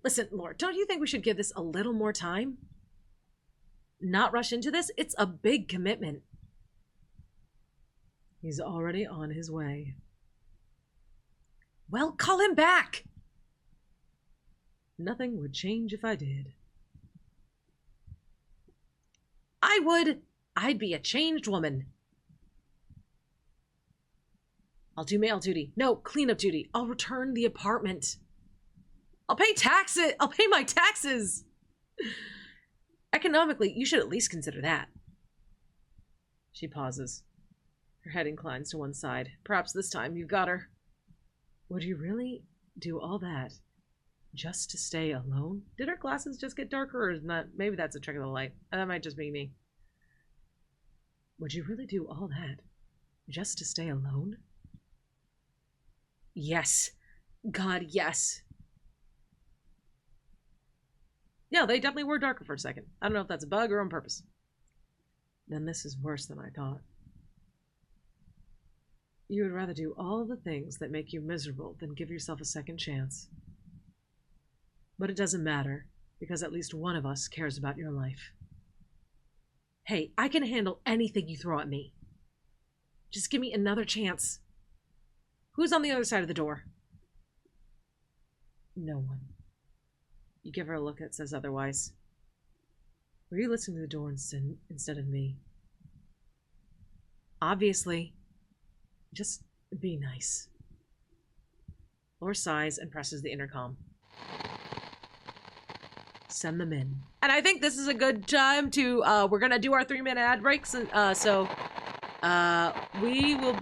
Listen, Laura, don't you think we should give this a little more time? Not rush into this? It's a big commitment. He's already on his way. Well, call him back! Nothing would change if I did. I would. I'd be a changed woman. I'll do mail duty. No, cleanup duty. I'll return the apartment. I'll pay taxes. I'll pay my taxes. Economically, you should at least consider that. She pauses. Her head inclines to one side. Perhaps this time you've got her. Would you really do all that just to stay alone? Did her glasses just get darker, or is not? Maybe that's a trick of the light. That might just be me. Would you really do all that just to stay alone? Yes. God, yes. Yeah, they definitely were darker for a second. I don't know if that's a bug or on purpose. Then this is worse than I thought. You would rather do all the things that make you miserable than give yourself a second chance. But it doesn't matter, because at least one of us cares about your life. Hey, I can handle anything you throw at me. Just give me another chance. Who's on the other side of the door? No one. You give her a look that says otherwise. Were you listening to the door instead of me? Obviously. Just be nice. Laura sighs and presses the intercom. Send them in. And I think this is a good time to, we're gonna do our 3-minute ad breaks, and we will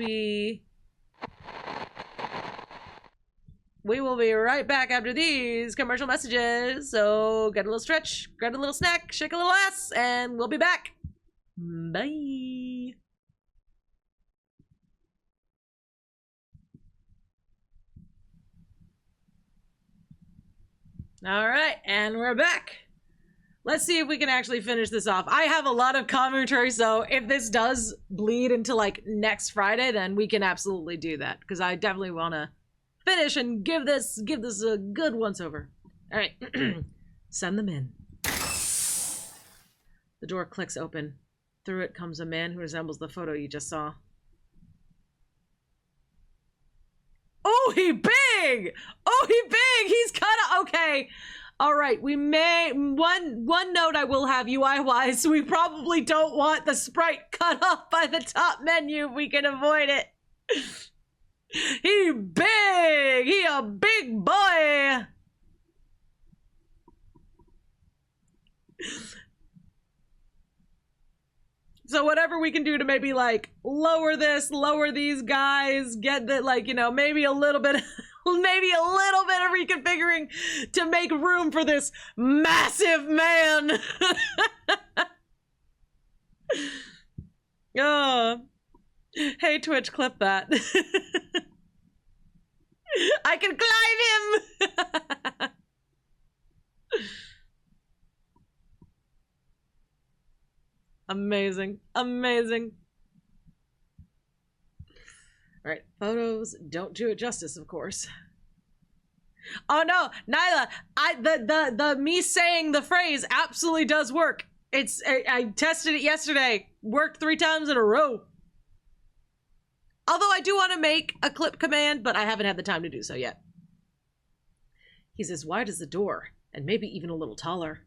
be right back after these commercial messages. So get a little stretch, grab a little snack, shake a little ass, and we'll be back. Bye. All right, and we're back. Let's see if we can actually finish this off. I have a lot of commentary, so if this does bleed into like next Friday, then we can absolutely do that, because I definitely want to finish and give this a good once over. All right, send them in. The door clicks open. Through it comes a man who resembles the photo you just saw. Oh, he big! Oh, he big! He's kind of okay. All right, we may one note I will have UI wise. We probably don't want the sprite cut off by the top menu if we can avoid it. He big! He a big boy! So whatever we can do to maybe like lower these guys, get that, like, you know, maybe a little bit of reconfiguring to make room for this massive man. Oh, hey Twitch, clip that. I can climb him. Amazing. Amazing. All right, photos don't do it justice, of course. Oh no, Nyla, the me saying the phrase absolutely does work. I tested it yesterday. Worked 3 times in a row. Although I do want to make a clip command, but I haven't had the time to do so yet. He's as wide as the door, and maybe even a little taller.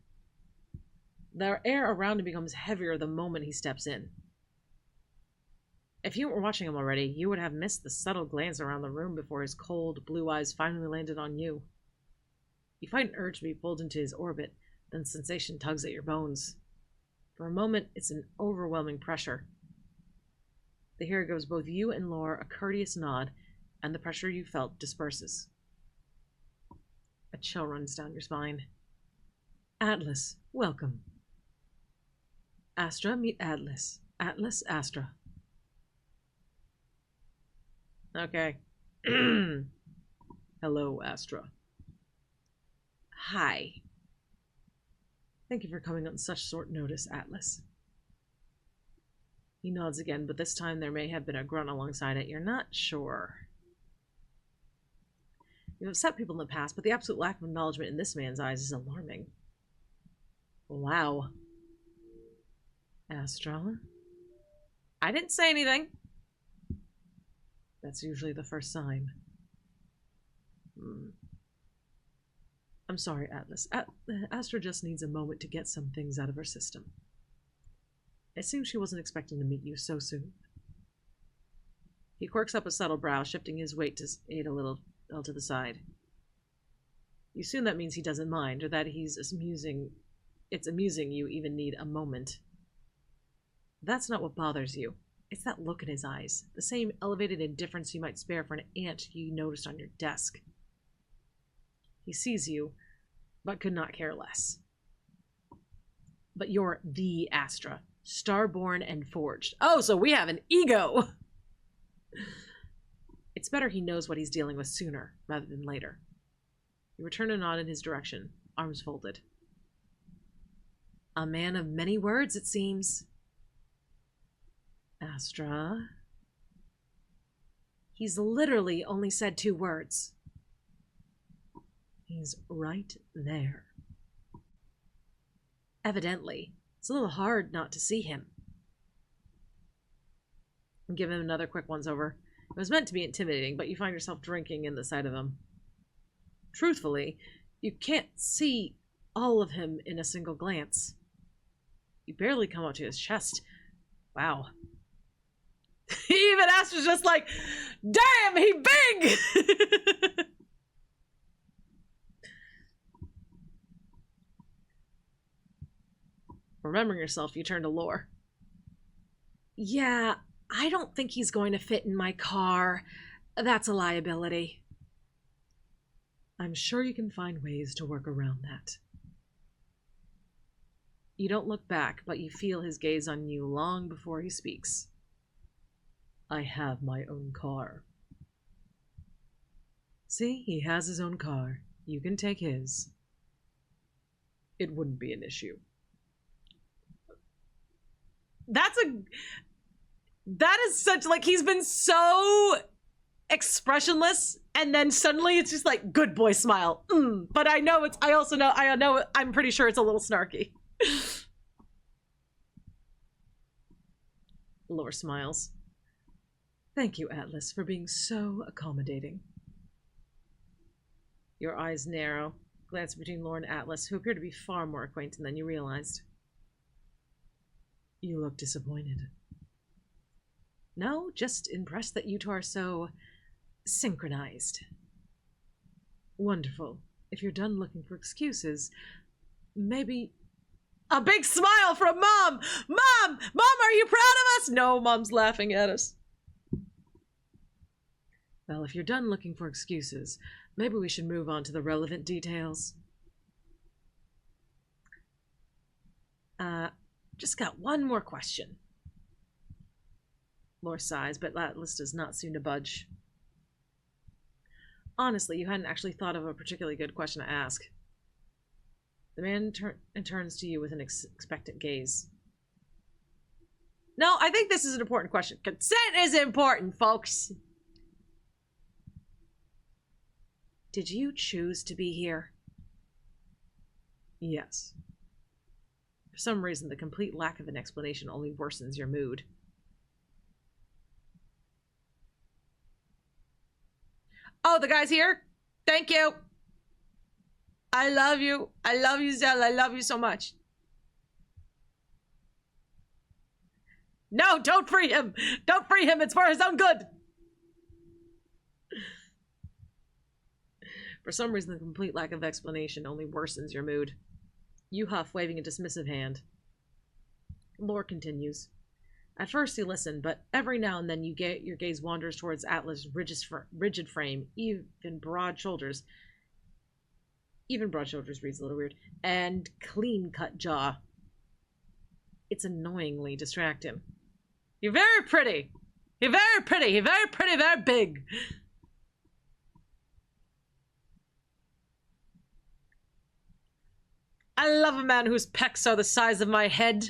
The air around him becomes heavier the moment he steps in. If you weren't watching him already, you would have missed the subtle glance around the room before his cold, blue eyes finally landed on you. You fight an urge to be pulled into his orbit, then sensation tugs at your bones. For a moment, it's an overwhelming pressure. The hero gives both you and Lore a courteous nod, and the pressure you felt disperses. A chill runs down your spine. Atlas, welcome. Astra, meet Atlas. Atlas, Astra. Okay. Hello, Astra. Hi. Thank you for coming on such short notice, Atlas. He nods again, but this time there may have been a grunt alongside it. You're not sure. You've upset people in the past, but the absolute lack of acknowledgement in this man's eyes is alarming. Wow. Astra? I didn't say anything. That's usually the first sign. I'm sorry, Atlas. Astra just needs a moment to get some things out of her system. It seems she wasn't expecting to meet you so soon. He quirks up a subtle brow, shifting his weight to aid a little to the side. You assume that means he doesn't mind, or that it's amusing you even need a moment. That's not what bothers you. It's that look in his eyes, the same elevated indifference you might spare for an ant you noticed on your desk. He sees you, but could not care less. But you're the Astra, starborn and forged. Oh, so we have an ego! It's better he knows what he's dealing with sooner, rather than later. You return a nod in his direction, arms folded. A man of many words, it seems. Astra. He's literally only said 2 words. He's right there. Evidently, it's a little hard not to see him. Give him another quick once-over. It was meant to be intimidating, but you find yourself drinking in the sight of him. Truthfully, you can't see all of him in a single glance. You barely come up to his chest. Wow. Even Astra's just like, damn, he big! Remembering yourself, you turn to Lore. Yeah, I don't think he's going to fit in my car. That's a liability. I'm sure you can find ways to work around that. You don't look back, but you feel his gaze on you long before he speaks. I have my own car. See, he has his own car. You can take his. It wouldn't be an issue. That is such, like, he's been so expressionless, and then suddenly it's just like, good boy smile. But I know I'm pretty sure it's a little snarky. Lore smiles. Thank you, Atlas, for being so accommodating. Your eyes narrow, glancing between Lore and Atlas, who appear to be far more acquainted than you realized. You look disappointed. No, just impressed that you two are so synchronized. Wonderful. If you're done looking for excuses, maybe... A big smile from Mom! Mom! Mom, are you proud of us? No, Mom's laughing at us. Well, if you're done looking for excuses, maybe we should move on to the relevant details. Just got one more question. Lore sighs, but Atlas does not seem to budge. Honestly, you hadn't actually thought of a particularly good question to ask. The man turns to you with an expectant gaze. No, I think this is an important question. Consent is important, folks. Did you choose to be here? Yes. For some reason, the complete lack of an explanation only worsens your mood. Oh, the guy's here? Thank you. I love you. I love you, Zell. I love you so much. No, don't free him. Don't free him. It's for his own good. For some reason, the complete lack of explanation only worsens your mood. You huff, waving a dismissive hand. Lore continues. At first you listen, but every now and then your gaze wanders towards Atlas' rigid frame, even broad shoulders reads a little weird, and clean-cut jaw. It's annoyingly distracting. You're very pretty. You're very pretty. You're very pretty, very big. I love a man whose pecs are the size of my head.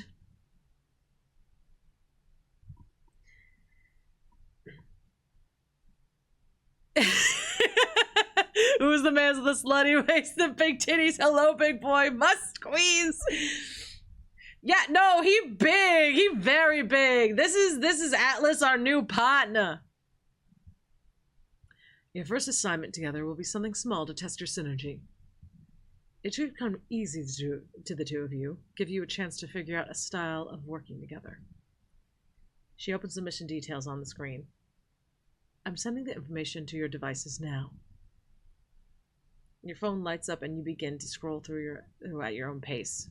Who's the man with the slutty waist and big titties? Hello, big boy. Must squeeze. Yeah, no, he big. He very big. This is Atlas, our new partner. Your first assignment together will be something small to test your synergy. It should come easy to the two of you, give you a chance to figure out a style of working together. She opens the mission details on the screen. I'm sending the information to your devices now. Your phone lights up and you begin to scroll through at your own pace.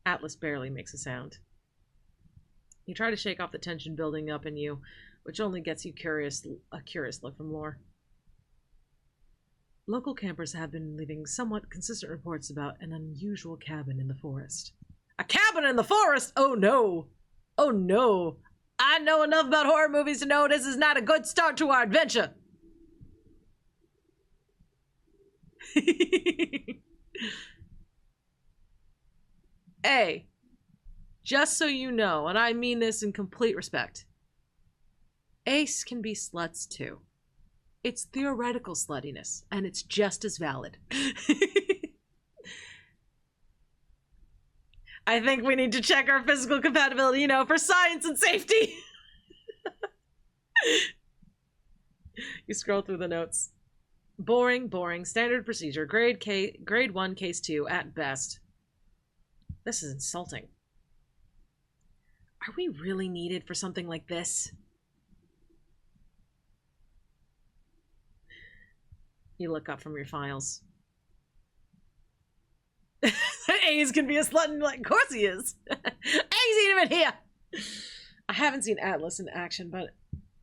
Atlas barely makes a sound. You try to shake off the tension building up in you, which only gets you a curious look from Lore. Local campers have been leaving somewhat consistent reports about an unusual cabin in the forest. A cabin in the forest? Oh no! Oh no! I know enough about horror movies to know this is not a good start to our adventure! Hey, just so you know, and I mean this in complete respect, Ace can be sluts too. It's theoretical sluttiness, and it's just as valid. I think we need to check our physical compatibility, for science and safety. You scroll through the notes. Boring, standard procedure, grade 1, case 2, at best. This is insulting. Are we really needed for something like this? You look up from your files. A's can be a slut, and like, of course he is. A's even here. I haven't seen Atlas in action, but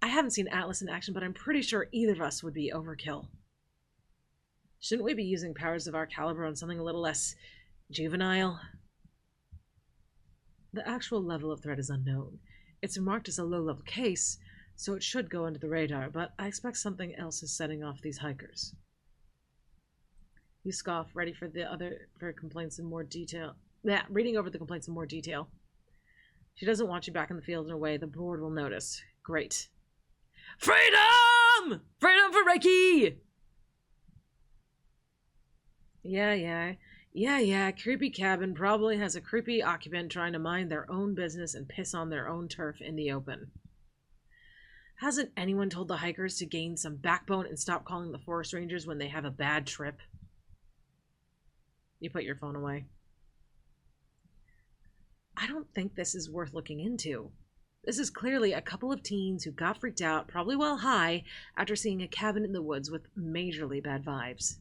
I'm pretty sure either of us would be overkill. Shouldn't we be using powers of our caliber on something a little less juvenile? The actual level of threat is unknown. It's marked as a low-level case, so it should go under the radar, but I expect something else is setting off these hikers. You scoff, ready for complaints in more detail. Yeah, reading over the complaints in more detail. She doesn't want you back in the field in a way the board will notice. Great. Freedom! Freedom for Reiki! Yeah, creepy cabin probably has a creepy occupant trying to mind their own business and piss on their own turf in the open. Hasn't anyone told the hikers to gain some backbone and stop calling the forest rangers when they have a bad trip? You put your phone away. I don't think this is worth looking into. This is clearly a couple of teens who got freaked out, probably while high, after seeing a cabin in the woods with majorly bad vibes.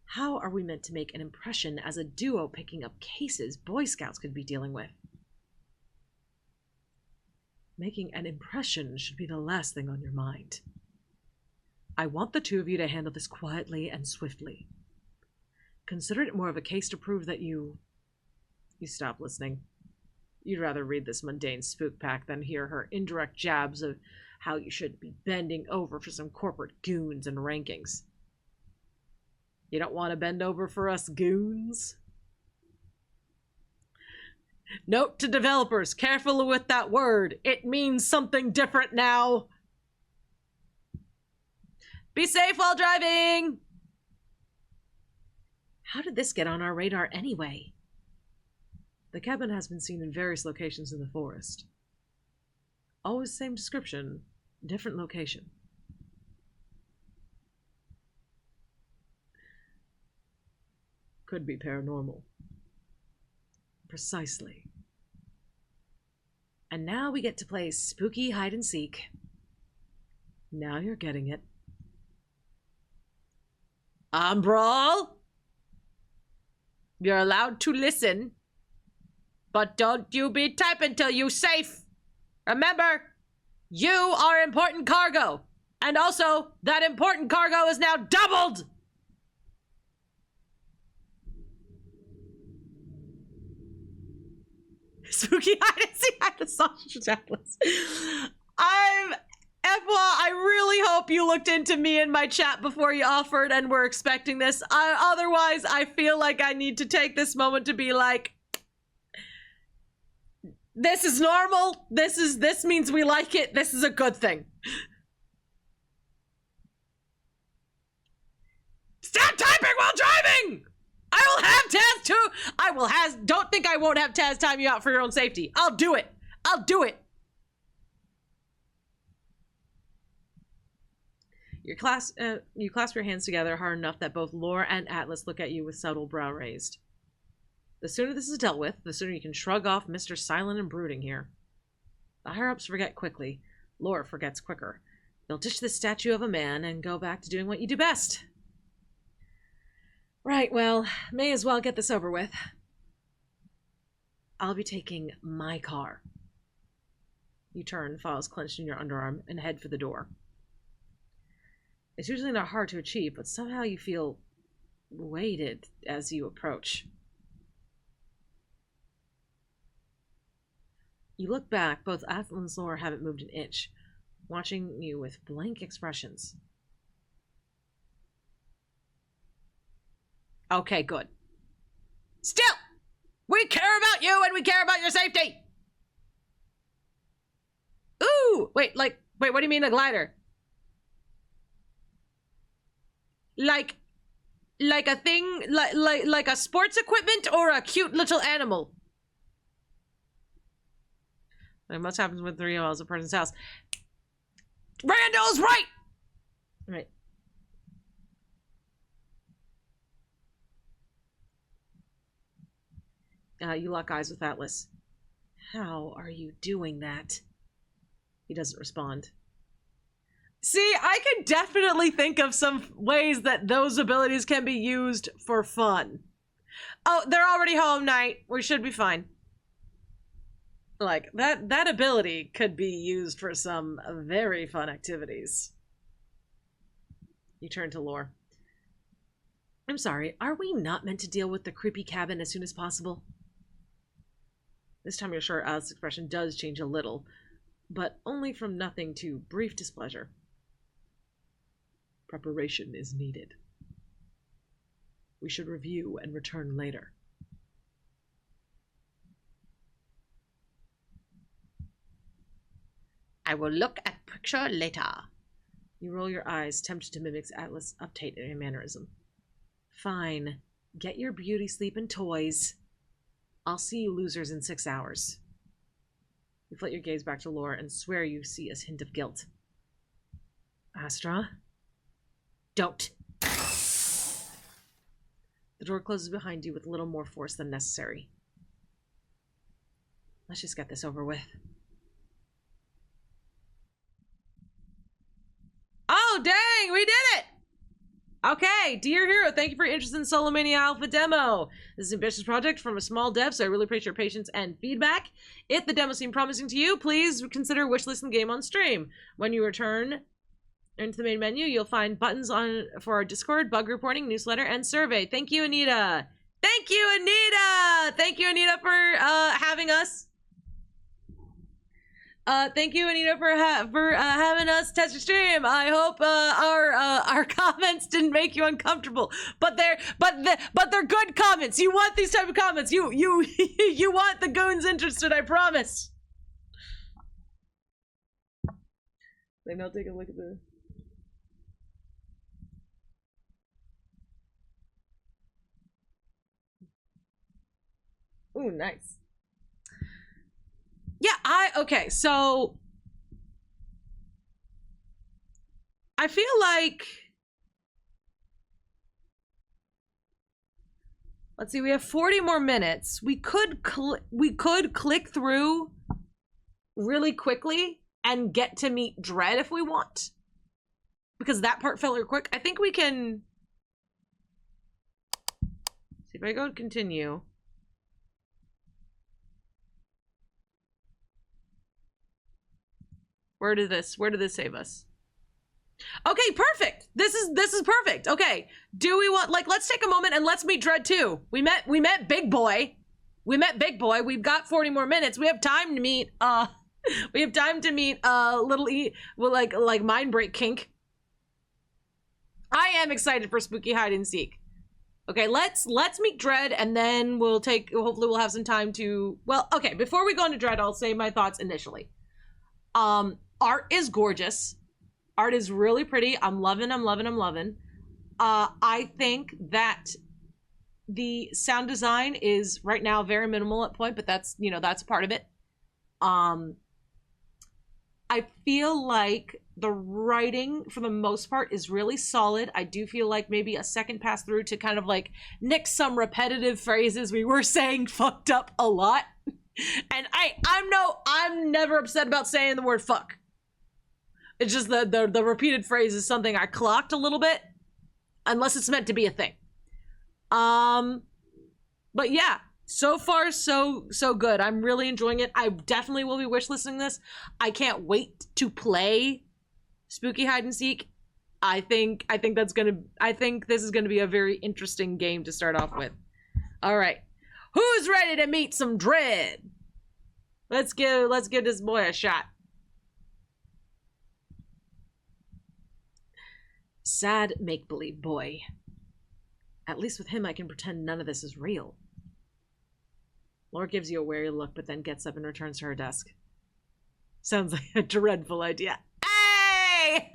How are we meant to make an impression as a duo picking up cases Boy Scouts could be dealing with? Making an impression should be the last thing on your mind. I want the two of you to handle this quietly and swiftly. Consider it more of a case to prove that you stop listening. You'd rather read this mundane spook pack than hear her indirect jabs of how you should be bending over for some corporate goons and rankings. You don't want to bend over for us goons? Note to developers, careful with that word. It means something different now. Be safe while driving! How did this get on our radar anyway? The cabin has been seen in various locations in the forest. Always same description, different location. Could be paranormal. Precisely. And now we get to play spooky hide and seek. Now you're getting it. Umbral? You're allowed to listen. But don't you be typing till you safe. Remember, you are important cargo. And also, that important cargo is now doubled! Spooky hide and seek hide the sausage atlas. I really hope you looked into me in my chat before you offered and were expecting this. Otherwise, I feel like I need to take this moment to be like, this is normal. This means we like it. This is a good thing. Stop typing while driving! I will have Taz too. Don't think I won't have Taz time you out for your own safety. I'll do it. I'll do it. You clasp your hands together hard enough that both Lore and Atlas look at you with subtle brow raised. The sooner this is dealt with, the sooner you can shrug off Mr. Silent and Brooding here. The higher-ups forget quickly. Lore forgets quicker. You'll ditch this statue of a man and go back to doing what you do best. Right, well, may as well get this over with. I'll be taking my car. You turn, files clenched in your underarm, and head for the door. It's usually not hard to achieve, but somehow you feel weighted as you approach. You look back, both Atlas and Lore haven't moved an inch, watching you with blank expressions. Okay, good. Still! We care about you and we care about your safety! Ooh! Wait, what do you mean a glider? Like a thing, like a sports equipment or a cute little animal? Like much happens when 3 miles a person's house. Randall's right! Right. You lock eyes with Atlas. How are you doing that? He doesn't respond. See, I can definitely think of some ways that those abilities can be used for fun. Oh, they're already home, Knight. We should be fine. Like, that ability could be used for some very fun activities. You turn to Lore. I'm sorry, are we not meant to deal with the creepy cabin as soon as possible? This time you're sure Atlas' expression does change a little, but only from nothing to brief displeasure. Preparation is needed. We should review and return later. I will look at picture later. You roll your eyes, tempted to mimic Atlas' uptight in a mannerism. Fine. Get your beauty sleep and toys. I'll see you losers in 6 hours. You flit your gaze back to Lore and swear you see a hint of guilt. Astra? Don't. The door closes behind you with a little more force than necessary. Let's just get this over with. Oh, dang! We did it! Okay, dear hero, thank you for your interest in Solomania Alpha Demo. This is an ambitious project from a small dev, so I really appreciate your patience and feedback. If the demo seemed promising to you, please consider wishlisting the game on stream. When you return into the main menu, you'll find buttons for our Discord, bug reporting, newsletter, and survey. Thank you, Anita. Thank you, Anita. Thank you, Anita, for having us. Thank you, Anita, for having us test your stream. I hope our comments didn't make you uncomfortable, but they're good comments. You want these type of comments. You want the goons interested. I promise. Like, now take a look at the. Ooh, nice. Yeah, okay, so I feel like, let's see, we have 40 more minutes. We could click through really quickly and get to meet Dread if we want. because that part felt really quick. I think we can... See if I go to continue. Where did this save us? Okay, perfect. This is perfect. Okay. Do we want, like, let's take a moment and let's meet Dread 2. We met Big Boy. We met Big Boy. We've got 40 more minutes. We have time to meet Little E, well, like Mind Break Kink. I am excited for Spooky Hide and Seek. Okay, let's meet Dread, and then hopefully we'll have some time to, well, okay, before we go into Dread, I'll say my thoughts initially. Art is gorgeous. Art is really pretty. I'm loving. I think that the sound design is right now very minimal at point, but that's, you know, that's part of it. I feel like the writing for the most part is really solid. I do feel like maybe a second pass through to kind of like nix some repetitive phrases we were saying fucked up a lot. And I'm never upset about saying the word fuck. It's just the repeated phrase is something I clocked a little bit, unless it's meant to be a thing. But yeah, so far so good. I'm really enjoying it. I definitely will be wishlisting this. I can't wait to play Spooky Hide and Seek. I think this is gonna be a very interesting game to start off with. All right, who's ready to meet some Dread? Let's give this boy a shot. Sad make-believe boy. At least with him I can pretend none of this is real. Laura gives you a wary look, but then gets up and returns to her desk. Sounds like a dreadful idea. Hey!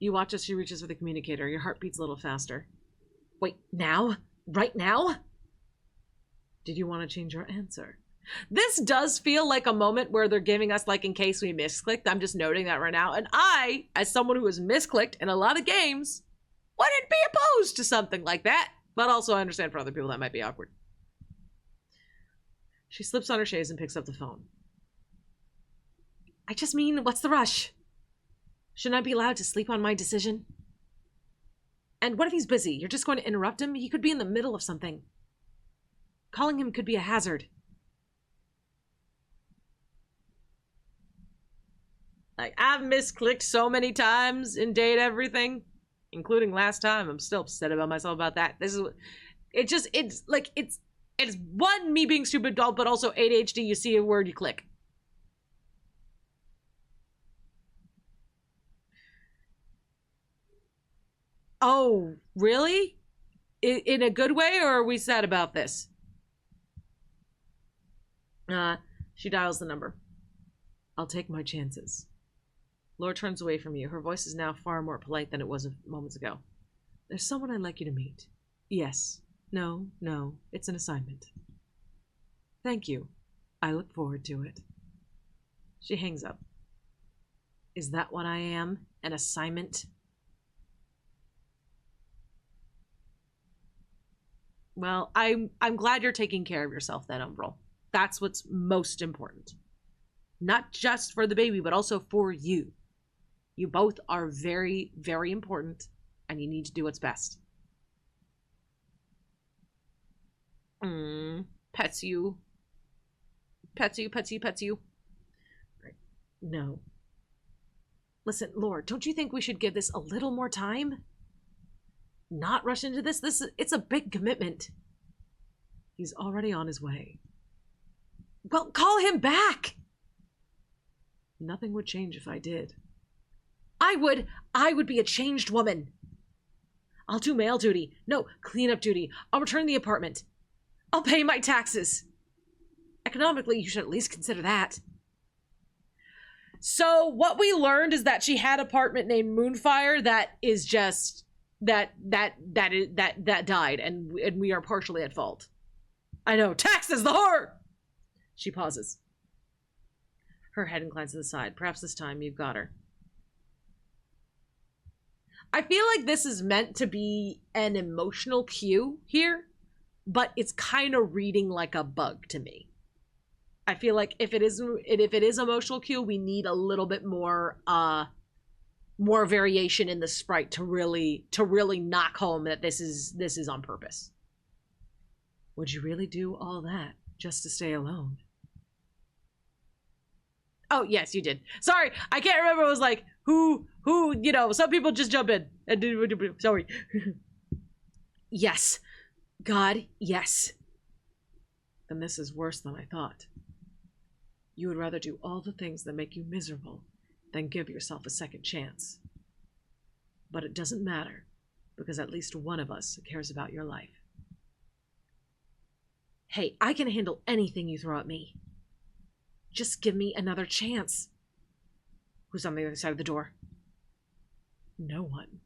You watch as she reaches for the communicator. Your heart beats a little faster. Wait, now? Right now? Did you want to change your answer? This does feel like a moment where they're giving us, like, in case we misclicked. I'm just noting that right now. And I, as someone who has misclicked in a lot of games, wouldn't be opposed to something like that. But also I understand for other people that might be awkward. She slips on her shades and picks up the phone. I just mean, what's the rush? Shouldn't I be allowed to sleep on my decision? And what if he's busy? You're just going to interrupt him? He could be in the middle of something. Calling him could be a hazard. Like, I've misclicked so many times in Date Everything, including last time. I'm still upset about myself about that. This is, it's one, me being stupid, but also ADHD. You see a word, you click. Oh, really? In a good way, or are we sad about this? She dials the number. I'll take my chances. Laura turns away from you. Her voice is now far more polite than it was moments ago. There's someone I'd like you to meet. Yes. No, it's an assignment. Thank you. I look forward to it. She hangs up. Is that what I am? An assignment? Well, I'm glad you're taking care of yourself then, Umbral. That's what's most important. Not just for the baby, but also for you. You both are very, very important, and you need to do what's best. Pets you. Pets you. Right. No. Listen, Lord, don't you think we should give this a little more time? Not rush into this? It's a big commitment. He's already on his way. Well, call him back! Nothing would change if I did. I would be a changed woman. I'll do mail duty. No, cleanup duty. I'll return the apartment. I'll pay my taxes. Economically, you should at least consider that. So what we learned is that she had an apartment named Moonfire that is just that died, and we are partially at fault. I know, taxes, the horror. She pauses. Her head inclines to the side. Perhaps this time you've got her. I feel like this is meant to be an emotional cue here, but it's kind of reading like a bug to me. I feel like if it is emotional cue, we need a little bit more more variation in the sprite to really knock home that this is on purpose. Would you really do all that just to stay alone? Oh, yes, you did. Sorry, I can't remember. It was like, who, you know, some people just jump in. Sorry. Yes. God, yes. Then this is worse than I thought. You would rather do all the things that make you miserable than give yourself a second chance. But it doesn't matter, because at least one of us cares about your life. Hey, I can handle anything you throw at me. Just give me another chance. Who's on the other side of the door? No one.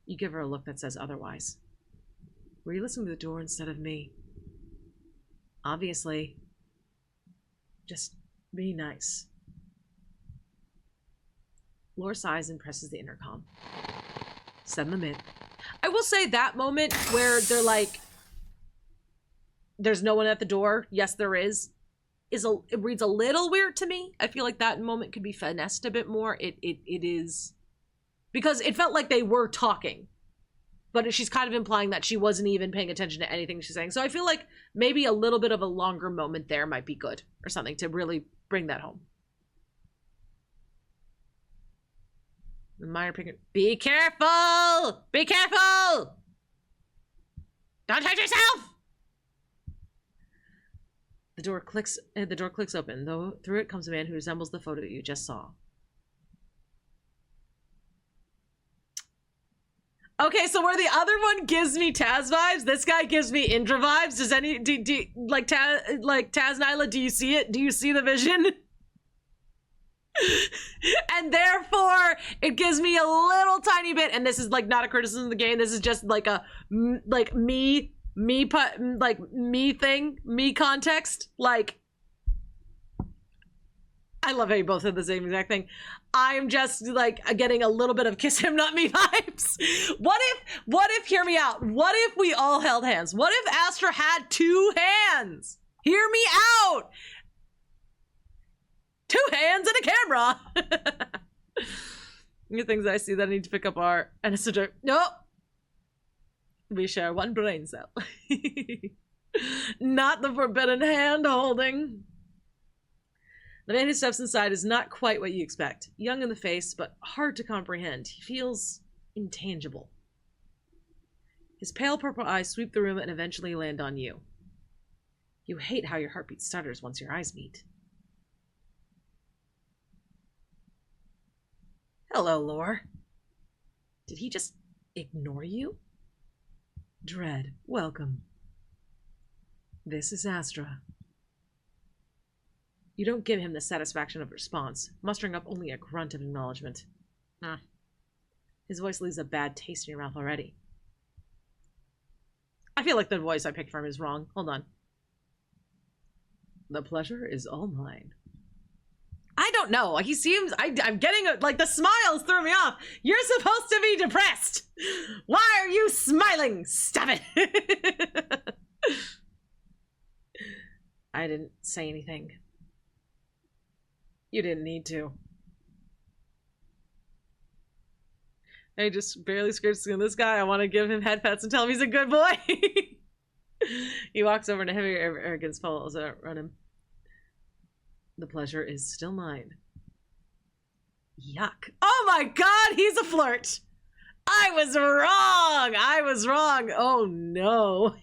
You give her a look that says otherwise. Were you listening to the door instead of me? Obviously. Just be nice. Laura sighs and presses the intercom. Send them in. I will say that moment where they're like, there's no one at the door. Yes, there is. It reads a little weird to me. I feel like that moment could be finessed a bit more. It is because it felt like they were talking, but she's kind of implying that she wasn't even paying attention to anything she's saying. So I feel like maybe a little bit of a longer moment there might be good or something to really bring that home. The minor picker, be careful! Be careful! Don't hurt yourself! The door clicks open, though through it comes a man who resembles the photo that you just saw. Okay, so where the other one gives me Taz vibes, this guy gives me Indra vibes. Does like Taz Nyla, do you see it? Do you see the vision? And therefore, it gives me a little tiny bit, and this is like not a criticism of the game, this is just like a me context. Like, I love how you both said the same exact thing. I'm just like getting a little bit of kiss him not me vibes. What if, hear me out, what if we all held hands? What if Astra had two hands? Hear me out. Two hands and a camera. The things I see that I need to pick up are, and it's a joke. Nope. We share one brain cell. Not the forbidden hand holding. The man who steps inside is not quite what you expect. Young in the face, but hard to comprehend. He feels intangible. His pale purple eyes sweep the room and eventually land on you. You hate how your heartbeat stutters once your eyes meet. Hello, Lore. Did he just ignore you? Dread, welcome. This is Astra. You don't give him the satisfaction of response, mustering up only a grunt of acknowledgement. His voice leaves a bad taste in your mouth already. I feel like the voice I picked from is wrong. Hold on. The pleasure is all mine. I don't know. He seems... I'm getting... like, the smiles threw me off. You're supposed to be depressed. Why are you smiling? Stop it. I didn't say anything. You didn't need to. I just barely scraped this guy. I want to give him head pats and tell him he's a good boy. He walks over and a heavy arrogance follows around him. The pleasure is still mine. Yuck. Oh my god, he's a flirt. I was wrong. Oh no.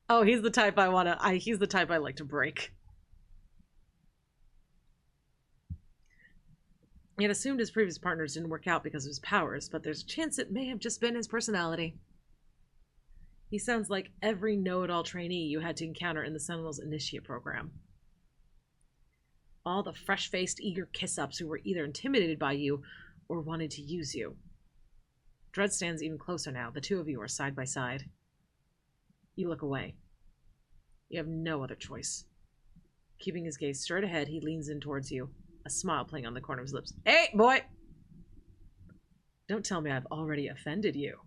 Oh, he's the type he's the type I like to break. He had assumed his previous partners didn't work out because of his powers, but there's a chance it may have just been his personality. He sounds like every know-it-all trainee you had to encounter in the Sentinels Initiate program. All the fresh-faced, eager kiss-ups who were either intimidated by you or wanted to use you. Dread stands even closer now. The two of you are side by side. You look away. You have no other choice. Keeping his gaze straight ahead, he leans in towards you, a smile playing on the corner of his lips. Hey, boy! Don't tell me I've already offended you.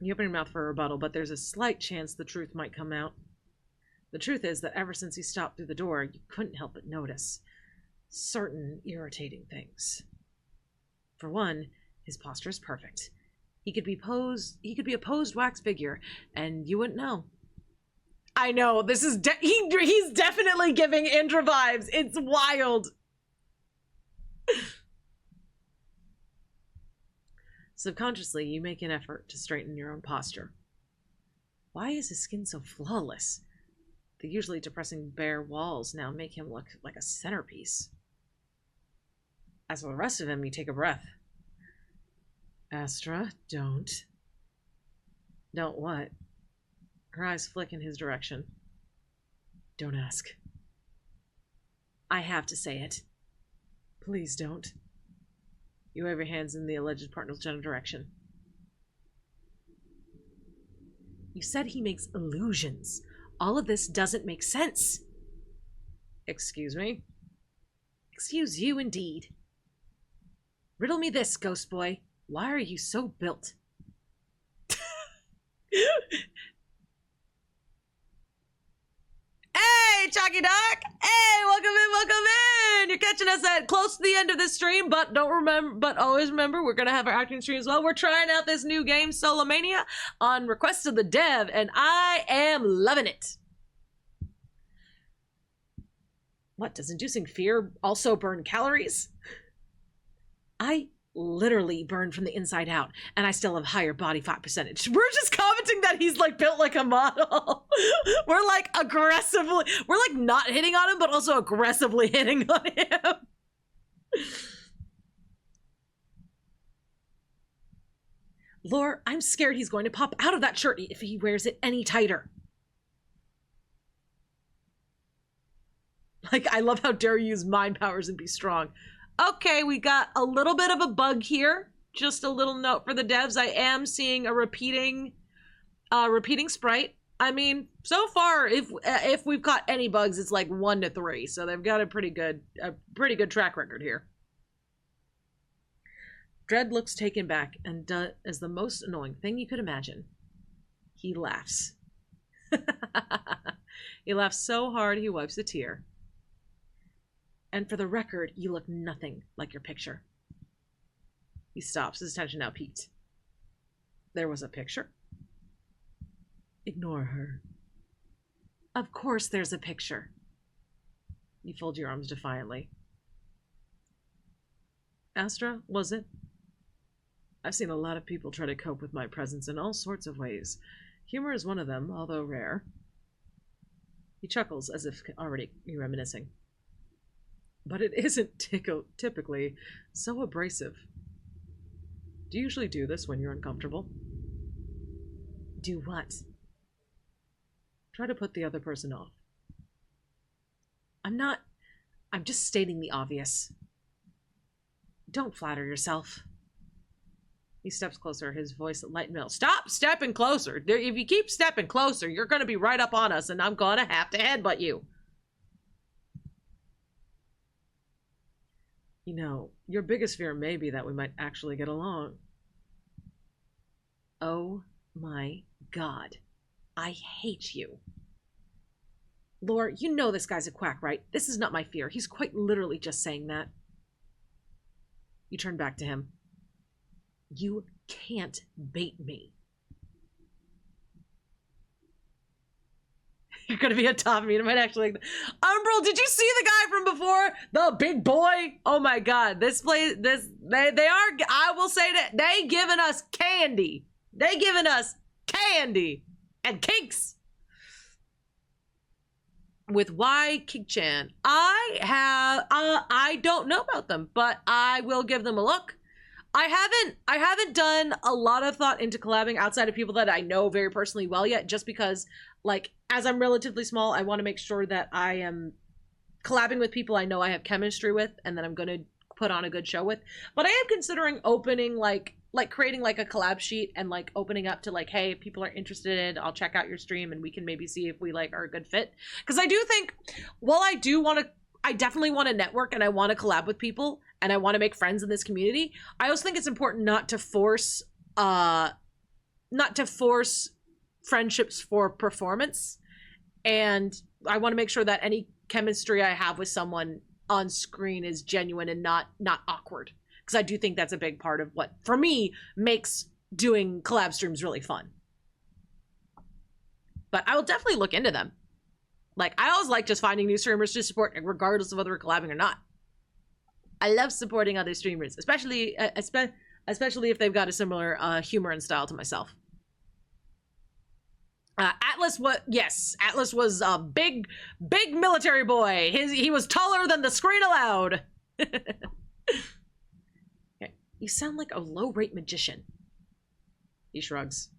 You open your mouth for a rebuttal, but there's a slight chance the truth might come out. The truth is that ever since he stopped through the door, you couldn't help but notice certain irritating things. For one, his posture is perfect. He could be a posed wax figure, and you wouldn't know. I know, this is he's definitely giving Indra vibes. It's wild. Subconsciously, you make an effort to straighten your own posture. Why is his skin so flawless? The usually depressing bare walls now make him look like a centerpiece. As for the rest of him, you take a breath. Astra, don't. Don't what? Her eyes flick in his direction. Don't ask. I have to say it. Please don't. You wave your hands in the alleged partner's general direction. You said he makes illusions. All of this doesn't make sense. Excuse me? Excuse you, indeed. Riddle me this, ghost boy. Why are you so built? Hey, Chalky Duck! Hey, welcome in! You're catching us at close to the end of this stream, but always remember, we're gonna have our acting stream as well. We're trying out this new game, Solomania, on request of the dev, and I am loving it. What, does inducing fear also burn calories? I literally burn from the inside out, and I still have higher body fat percentage. We're just commenting that he's like built like a model. We're like not hitting on him, but also aggressively hitting on him. Lore, I'm scared he's going to pop out of that shirt if he wears it any tighter. Like, I love how dare you use mind powers and be strong. Okay, we got a little bit of a bug here. Just a little note for the devs. I am seeing a repeating sprite. I mean, so far, if we've caught any bugs, it's like 1 to 3. So they've got a pretty good track record here. Dredd looks taken back and as the most annoying thing you could imagine. He laughs. He laughs so hard he wipes a tear. And for the record, you look nothing like your picture. He stops, his attention now peaked. There was a picture? Ignore her. Of course there's a picture. You fold your arms defiantly. Astra, was it? I've seen a lot of people try to cope with my presence in all sorts of ways. Humor is one of them, although rare. He chuckles as if already reminiscing. But it isn't typically so abrasive. Do you usually do this when you're uncomfortable? Do what? Try to put the other person off. I'm just stating the obvious. Don't flatter yourself. He steps closer, his voice light and mellow. Stop stepping closer! If you keep stepping closer, you're gonna be right up on us and I'm gonna have to headbutt you. You know, your biggest fear may be that we might actually get along. Oh my god. I hate you. Lore, you know this guy's a quack, right? This is not my fear. He's quite literally just saying that. You turn back to him. You can't bait me. You're gonna be a top meet. I might actually like Umbral, did you see the guy from before? The big boy? Oh my god. They are, I will say that they giving us candy. They giving us candy and kinks. With Y Kik-chan. I don't know about them, but I will give them a look. I haven't done a lot of thought into collabing outside of people that I know very personally well yet, just because, like, as I'm relatively small, I want to make sure that I am collabing with people I know I have chemistry with and that I'm going to put on a good show with. But I am considering opening, like creating, like, a collab sheet and, like, opening up to, like, hey, if people are interested, I'll check out your stream and we can maybe see if we, like, are a good fit. Because I do think, while I do want to, I definitely want to network and I want to collab with people and I want to make friends in this community, I also think it's important not to force not to force friendships for performance, and I want to make sure that any chemistry I have with someone on screen is genuine and not awkward, because I do think that's a big part of what, for me, makes doing collab streams really fun. But I will definitely look into them. Like, I always like just finding new streamers to support, regardless of whether we're collabing or not. I love supporting other streamers, especially if they've got a similar humor and style to myself. Atlas was a big military boy. He was taller than the screen allowed. Okay. You sound like a low-rate magician. He shrugs.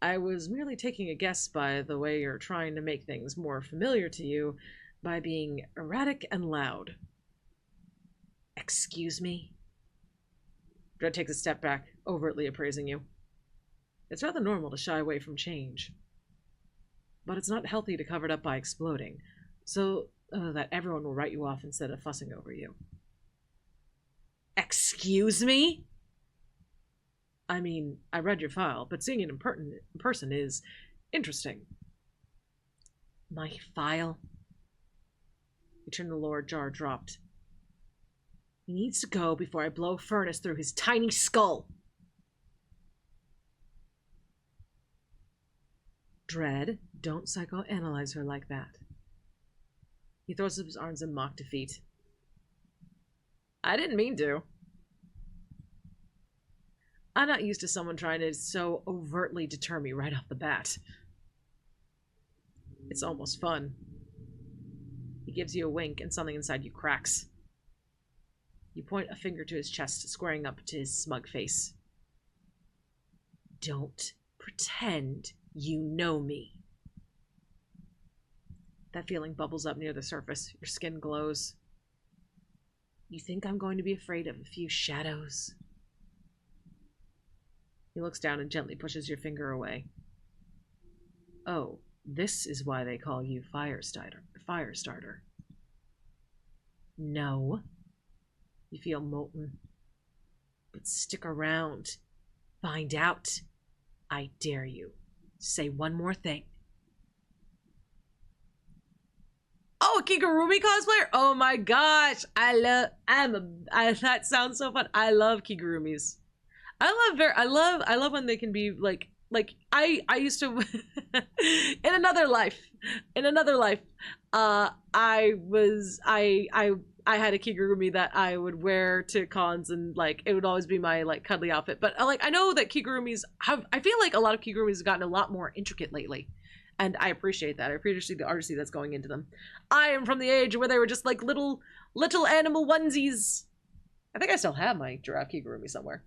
I was merely taking a guess by the way you're trying to make things more familiar to you by being erratic and loud. Excuse me? Dredd takes a step back, overtly appraising you. It's rather normal to shy away from change. But it's not healthy to cover it up by exploding, so that everyone will write you off instead of fussing over you. Excuse me? I mean, I read your file, but seeing it in person is interesting. My file? You turned the lower jaw dropped. He needs to go before I blow a furnace through his tiny skull. Dredd, don't psychoanalyze her like that. He throws up his arms in mock defeat. I didn't mean to. I'm not used to someone trying to so overtly deter me right off the bat. It's almost fun. He gives you a wink and something inside you cracks. You point a finger to his chest, squaring up to his smug face. Don't pretend you know me. That feeling bubbles up near the surface. Your skin glows. You think I'm going to be afraid of a few shadows? He looks down and gently pushes your finger away. Oh, this is why they call you Firestarter. No. You feel molten. But stick around. Find out. I dare you. Say one more thing. Oh, a Kigurumi cosplayer? Oh my gosh. That sounds so fun. I love Kigurumis. I love when they can be like I used to in another life I had a Kigurumi that I would wear to cons, and like it would always be my like cuddly outfit. But I know that Kigurumis I feel like a lot of Kigurumis have gotten a lot more intricate lately, and I appreciate that. I appreciate the artistry that's going into them. I am from the age where they were just like little animal onesies. I think I still have my giraffe Kigurumi somewhere.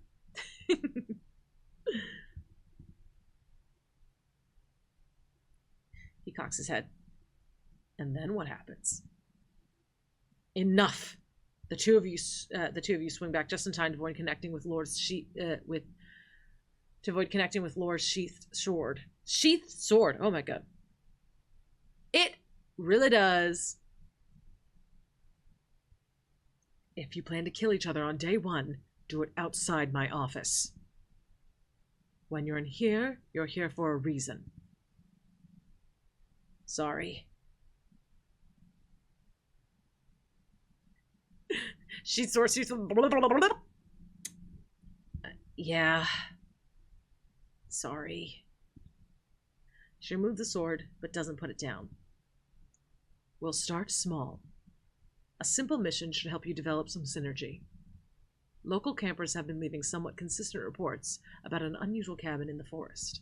He cocks his head. And then what happens? Enough. The two of you swing back just in time to avoid connecting with Lord's sheathed sword. Sheathed sword. Oh my god. It really does. If you plan to kill each other on day one, do it outside my office. When you're in here, you're here for a reason. Sorry. She's yeah. Sorry. She removed the sword, but doesn't put it down. We'll start small. A simple mission should help you develop some synergy. Local campers have been leaving somewhat consistent reports about an unusual cabin in the forest.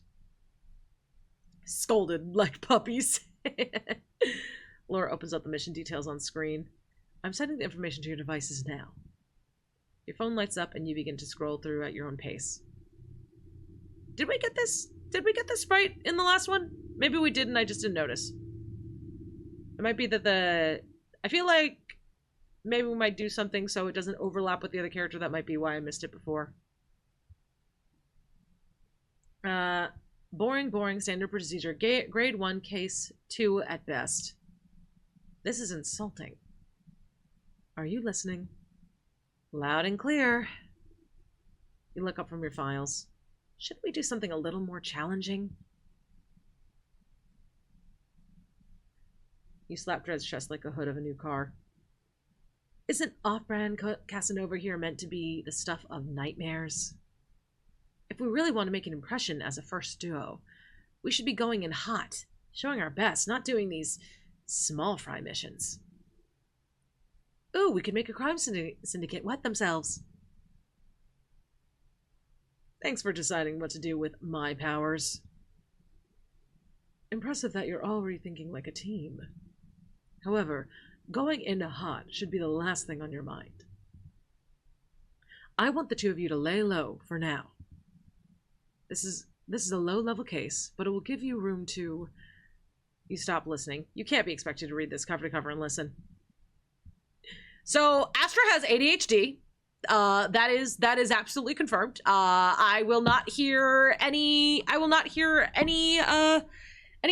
Scolded like puppies. Laura opens up the mission details on screen. I'm sending the information to your devices now. Your phone lights up and you begin to scroll through at your own pace. Did we get this? Did we get this right in the last one? Maybe we did and I just didn't notice. It might be that I feel like maybe we might do something so it doesn't overlap with the other character. That might be why I missed it before. Boring, standard procedure. Grade 1, case 2 at best. This is insulting. Are you listening? Loud and clear. You look up from your files. Shouldn't we do something a little more challenging? You slap Dred's chest like a hood of a new car. Isn't off-brand Casanova here meant to be the stuff of nightmares? If we really want to make an impression as a first duo, we should be going in hot, showing our best, not doing these small fry missions. Ooh, we could make a crime syndicate wet themselves. Thanks for deciding what to do with my powers. Impressive that you're already thinking like a team. However, going into hot should be the last thing on your mind. I want the two of you to lay low for now. This is a low-level case, but it will give you room to... You stop listening. You can't be expected to read this cover to cover and listen. So, Astra has ADHD. That is absolutely confirmed. I will not hear any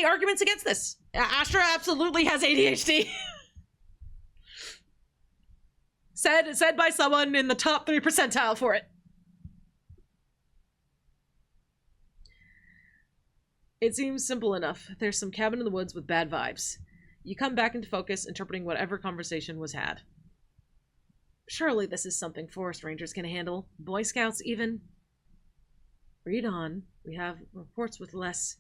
arguments against this. Astra absolutely has ADHD. said by someone in the top 3 percentile for it. It seems simple enough. There's some cabin in the woods with bad vibes. You come back into focus, interpreting whatever conversation was had. Surely this is something forest rangers can handle. Boy Scouts, even. Read on. We have reports with less.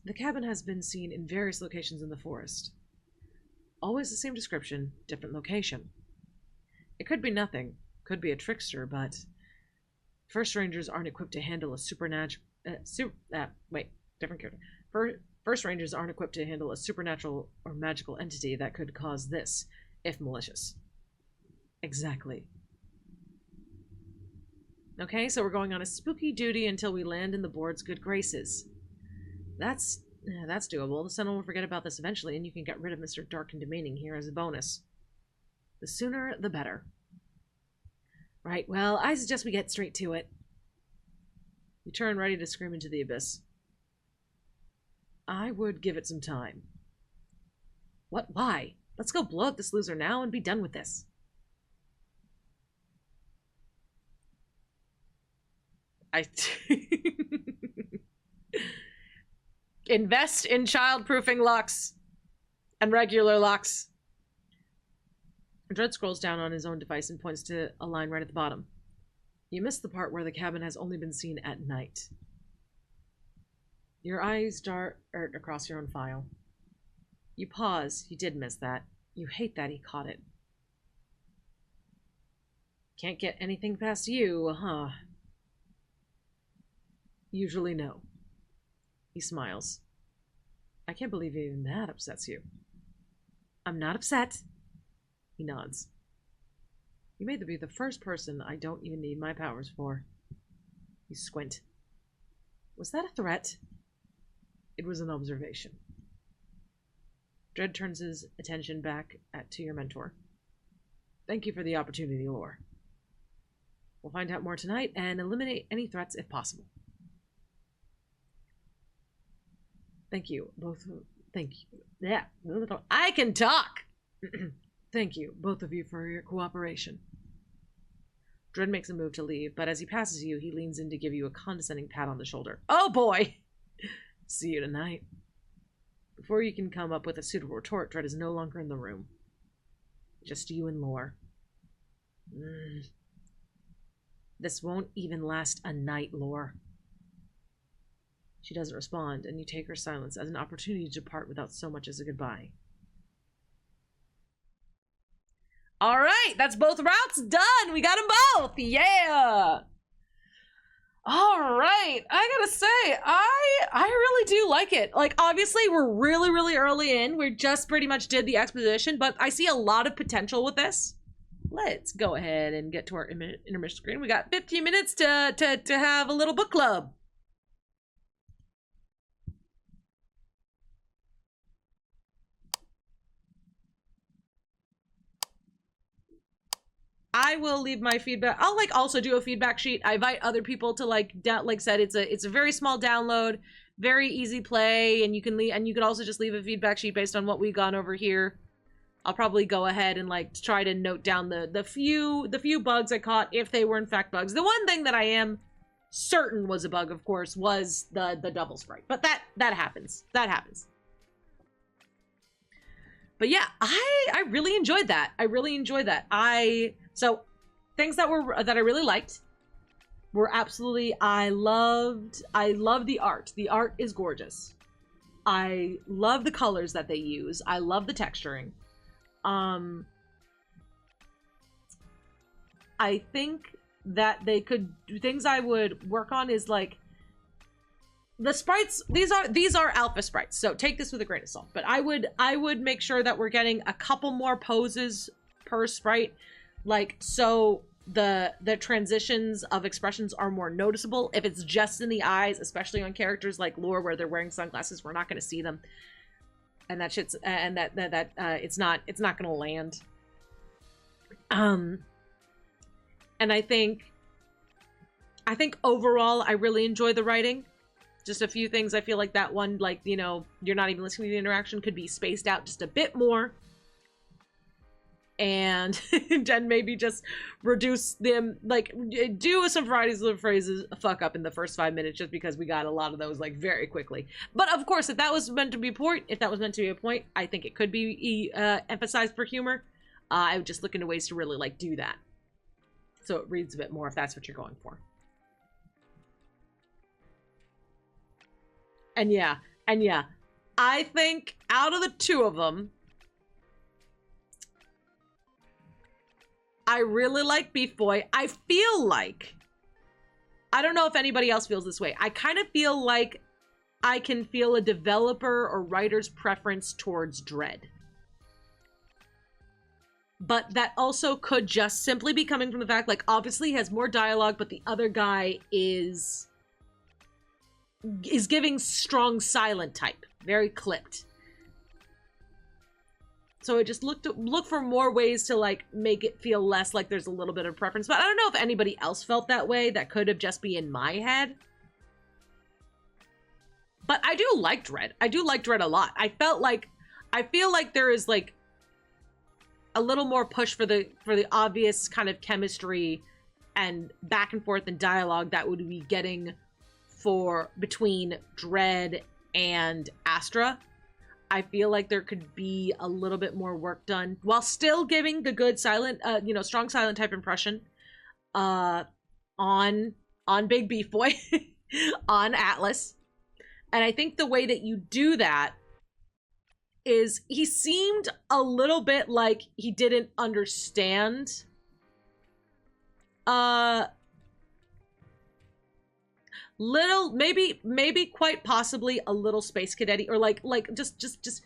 The cabin has been seen in various locations in the forest. Always the same description, different location. It could be nothing. Could be a trickster, but... First rangers aren't equipped to handle a supernatural... different character. First rangers aren't equipped to handle a supernatural or magical entity that could cause this, if malicious. Exactly. Okay, so we're going on a spooky duty until we land in the board's good graces. That's doable. The Sun will forget about this eventually, and you can get rid of Mr. Dark and Demeaning here as a bonus. The sooner, the better. Right, well, I suggest we get straight to it. You turn ready to scream into the abyss. I would give it some time. What? Why? Let's go blow up this loser now and be done with this. Invest in child-proofing locks and regular locks. Dred scrolls down on his own device and points to a line right at the bottom. You missed the part where the cabin has only been seen at night. Your eyes dart across your own file. You pause. You did miss that. You hate that he caught it. Can't get anything past you, huh? Usually no. He smiles. I can't believe even that upsets you. I'm not upset. He nods. You may be the first person I don't even need my powers for. You squint. Was that a threat? It was an observation. Dred turns his attention back to your mentor. Thank you for the opportunity, Lore. We'll find out more tonight and eliminate any threats if possible. Thank you, both. Thank you. Yeah, I can talk! Thank you, both of you, for your cooperation. Dred makes a move to leave, but as he passes you, he leans in to give you a condescending pat on the shoulder. Oh boy! See you tonight. Before you can come up with a suitable retort, Dred is no longer in the room. Just you and Lore. This won't even last a night, Lore. She doesn't respond, and you take her silence as an opportunity to depart without so much as a goodbye. All right, that's both routes done. We got them both. Yeah. All right, I gotta say, I really do like it. Like, obviously, we're really early in. We just pretty much did the exposition, but I see a lot of potential with this. Let's go ahead and get to our intermission screen. We got 15 minutes to have a little book club. I will leave my feedback. I'll also do a feedback sheet. I invite other people to like said, it's a very small download, very easy play, and you can also just leave a feedback sheet based on what we've gone over here. I'll probably go ahead and like try to note down the few bugs I caught, if they were in fact bugs. The one thing that I am certain was a bug, of course, was the double sprite. But that happens. That happens. But yeah, I really enjoyed that. I really enjoyed that. So things that I really liked were absolutely, I love the art. The art is gorgeous. I love the colors that they use. I love the texturing. I think that they could do things I would work on is like the sprites. These are alpha sprites, so take this with a grain of salt. But I would make sure that we're getting a couple more poses per sprite, like so the transitions of expressions are more noticeable. If it's just in the eyes, especially on characters like Lore where they're wearing sunglasses, we're not going to see them, and that shit's and that it's not going to land. And I think overall I really enjoy the writing. Just a few things I feel like that one, like, you know, you're not even listening to the interaction, could be spaced out just a bit more. And then maybe just reduce them, like, do some varieties of the phrases fuck up in the first 5 minutes, just because we got a lot of those, like, very quickly. But of course, if that was meant to be a point, I think it could be emphasized for humor. I would just look into ways to really, like, do that, so it reads a bit more if that's what you're going for. And yeah, I think out of the two of them, I really like Beef Boy. I feel like, I don't know if anybody else feels this way, I kind of feel like I can feel a developer or writer's preference towards Dread. But that also could just simply be coming from the fact, like, obviously he has more dialogue, but the other guy is giving strong silent type, very clipped. So I just look for more ways to, like, make it feel less like there's a little bit of preference. But I don't know if anybody else felt that way. That could have just be in my head. But I do like Dread. I do like Dread a lot. I feel like there is, like, a little more push for the obvious kind of chemistry and back and forth and dialogue that would be getting between Dread and Astra. I feel like there could be a little bit more work done while still giving the good silent, strong silent type impression on Big Beef Boy, on Atlas. And I think the way that you do that is he seemed a little bit like he didn't understand maybe quite possibly a little space cadet-y, or like just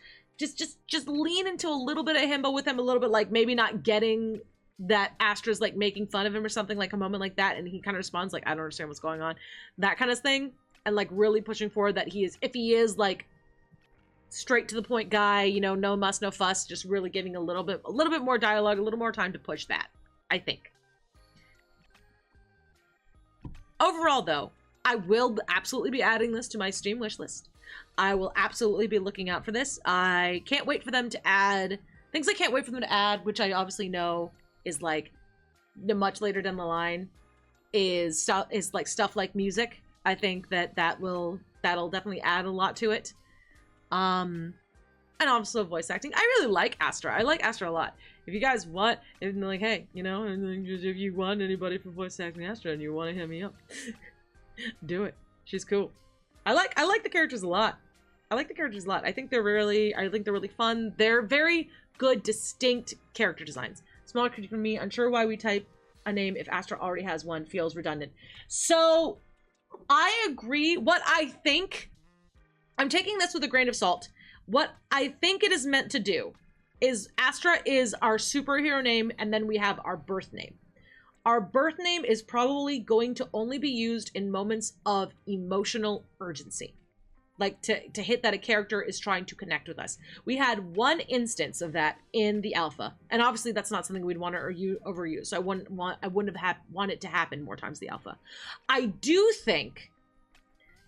lean into a little bit of himbo with him a little bit, like maybe not getting that Astra's like making fun of him or something, like a moment like that, and he kind of responds like, I don't understand what's going on, that kind of thing. And like really pushing forward that if he is like straight to the point guy, you know, no muss, no fuss, just really giving a little bit more dialogue, a little more time to push that, I think. Overall though, I will absolutely be adding this to my Steam wish list. I will absolutely be looking out for this. I can't wait for them to add things I can't wait for them to add, which I obviously know is like much later down the line, is like stuff like music. I think that'll definitely add a lot to it. And also voice acting. I really like Astra. I like Astra a lot. If you guys want, if like, hey, you know, if you want anybody for voice acting Astra and you want to hit me up, do it. She's cool. I like the characters a lot. I think they're really fun. They're very good, distinct character designs. Small critique from me. Unsure why we type a name if Astra already has one. Feels redundant. So I agree. What I think, I'm taking this with a grain of salt. What I think it is meant to do is Astra is our superhero name, and then we have our birth name. Our birth name is probably going to only be used in moments of emotional urgency. Like to hit that a character is trying to connect with us. We had one instance of that in the alpha, and obviously that's not something we'd want to overuse. So I wouldn't want it to happen more times the alpha. I do think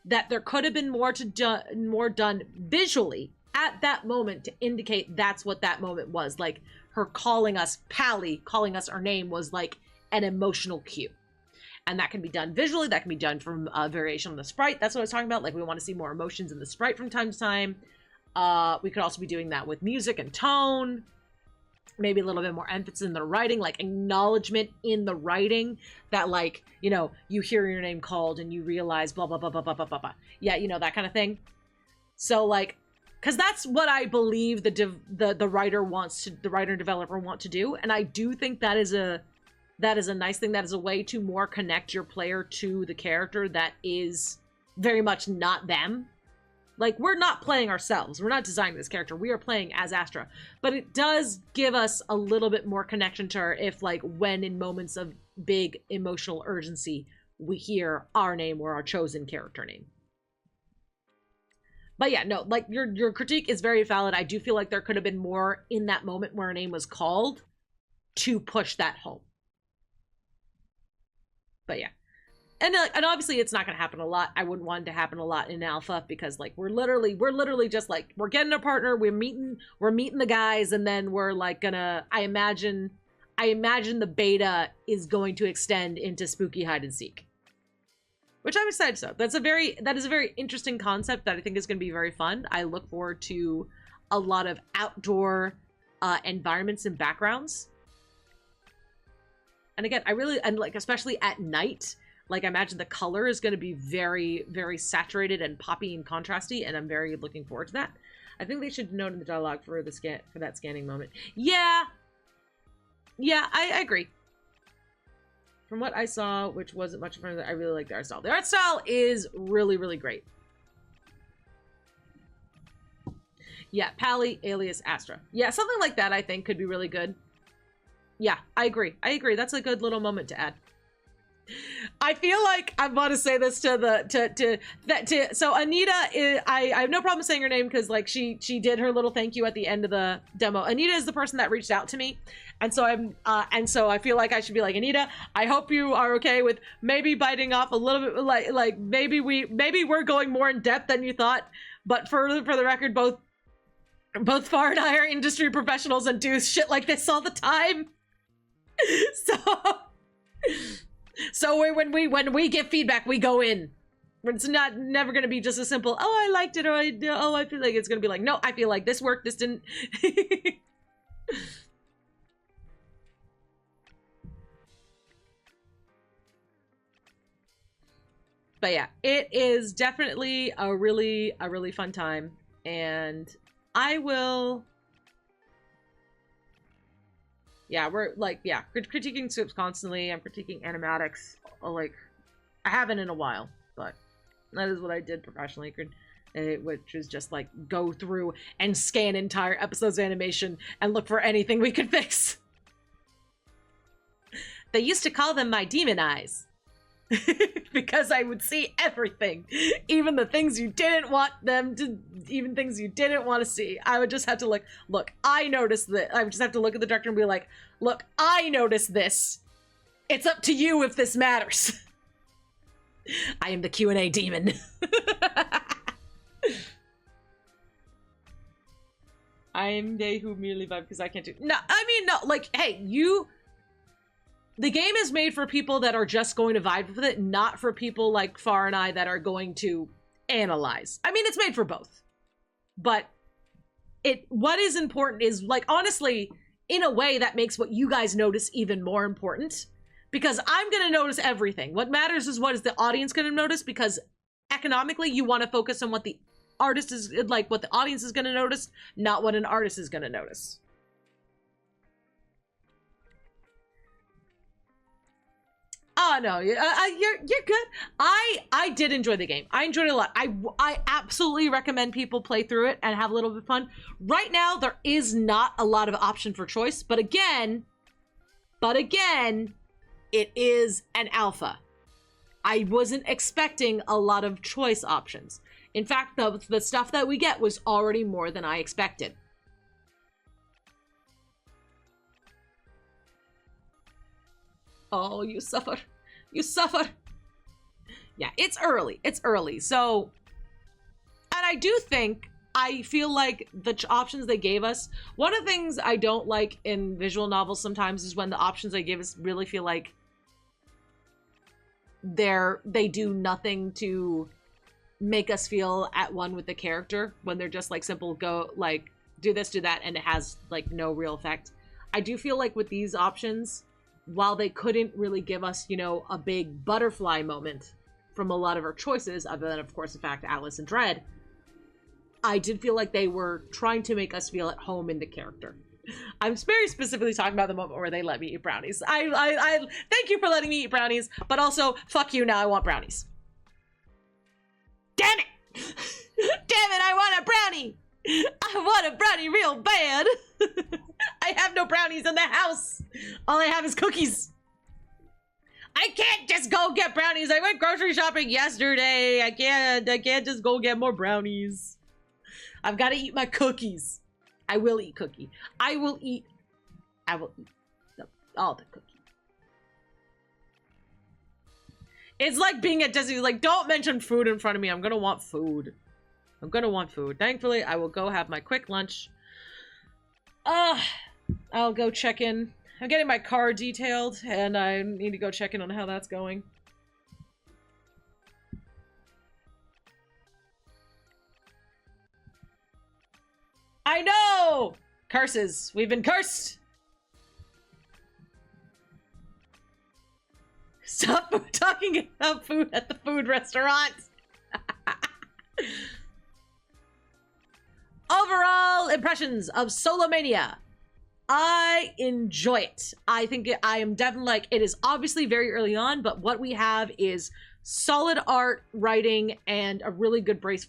that there could have been more done visually at that moment to indicate that's what that moment was. Like, her calling us Pali, calling us our name was like an emotional cue. And that can be done visually, that can be done from a variation on the sprite. That's what I was talking about. Like, we want to see more emotions in the sprite from time to time. We could also be doing that with music and tone. Maybe a little bit more emphasis in the writing, like acknowledgement in the writing that, like, you know, you hear your name called and you realize blah, blah, blah, blah, blah, blah, blah, blah. Yeah, you know, that kind of thing. So, like, because that's what I believe the writer wants to, the writer and developer want to do. And I do think that is a nice thing. That is a way to more connect your player to the character that is very much not them. Like, we're not playing ourselves. We're not designing this character. We are playing as Astra. But it does give us a little bit more connection to her if, like, when in moments of big emotional urgency, we hear our name or our chosen character name. But yeah, no, like, your critique is very valid. I do feel like there could have been more in that moment where her name was called to push that home. But yeah. And obviously it's not going to happen a lot. I wouldn't want it to happen a lot in alpha because, like, we're literally just like, we're getting a partner, we're meeting the guys, and then we're like gonna, I imagine the beta is going to extend into spooky hide and seek, which I'm excited to. That is a very interesting concept that I think is going to be very fun. I look forward to a lot of outdoor environments and backgrounds. And again, and like, especially at night, like, I imagine the color is going to be very, very saturated and poppy and contrasty, and I'm very looking forward to that. I think they should note in the dialogue for that scanning moment. Yeah, I agree. From what I saw, which wasn't much fun, I really like the art style. The art style is really, really great. Yeah, Pali, alias Astra. Yeah, something like that I think could be really good. Yeah, I agree. That's a good little moment to add. I feel like I want to say this so Anita is, I have no problem saying her name because, like, she did her little thank you at the end of the demo. Anita is the person that reached out to me, and so I feel like I should be like, Anita, I hope you are okay with maybe biting off a little bit, like maybe we're going more in depth than you thought, but for the record, both Far and I are industry professionals and do shit like this all the time. So when we give feedback, we go in. It's never going to be just a simple, oh, I liked it, or I feel like. It's going to be like, no, I feel like this worked, this didn't. But yeah, it is definitely a really fun time, and I will. Yeah, we're like, yeah, critiquing scripts constantly. I'm critiquing animatics. Like, I haven't in a while, but that is what I did professionally, which is just like go through and scan entire episodes of animation and look for anything we could fix. They used to call them my demon eyes. Because I would see everything, even the things you didn't want them to, even things you didn't want to see. I would just have to look, I noticed that. I would just have to look at the director and be like, look, I noticed this. It's up to you if this matters. I am the Q&A demon. I am they who merely vibe because I can't do. No, I mean, no, like, hey, the game is made for people that are just going to vibe with it, not for people like Far and I that are going to analyze. I mean, it's made for both. But what is important is, like, honestly, in a way that makes what you guys notice even more important. Because I'm going to notice everything. What matters is what is the audience going to notice, because economically you want to focus on what the artist is, like, what the audience is going to notice, not what an artist is going to notice. Oh no, you're good. I did enjoy the game. I enjoyed it a lot. I absolutely recommend people play through it and have a little bit of fun. Right now, there is not a lot of option for choice, but again, it is an alpha. I wasn't expecting a lot of choice options. In fact, the stuff that we get was already more than I expected. Oh, you suffer. You suffer. Yeah, it's early. It's early. So, and I do think I feel like the options they gave us, one of the things I don't like in visual novels sometimes is when the options they give us really feel like they do nothing to make us feel at one with the character, when they're just like simple go like do this, do that, and it has like no real effect. I do feel like with these options, while they couldn't really give us, you know, a big butterfly moment from a lot of our choices, other than of course the fact Alice and Dread, I did feel like they were trying to make us feel at home in the character. I'm very specifically talking about the moment where they let me eat brownies. I thank you for letting me eat brownies, but also fuck you, now I want brownies. Damn it! Damn it, I want a brownie! I want a brownie real bad! I have no brownies in the house! All I have is cookies! I can't just go get brownies! I went grocery shopping yesterday! I can't just go get more brownies. I've got to eat my cookies. I will eat cookie. I will eat all the cookies. It's like being at Disney, like, don't mention food in front of me. I'm gonna want food. I'm gonna want food. Thankfully, I will go have my quick lunch. I'll go check in. I'm getting my car detailed, and I need to go check in on how that's going. I know! Curses. We've been cursed! Stop talking about food at the food restaurant! Overall impressions of Solomania. I enjoy it. I think I am definitely like, it is obviously very early on, but what we have is solid art, writing, and a really good base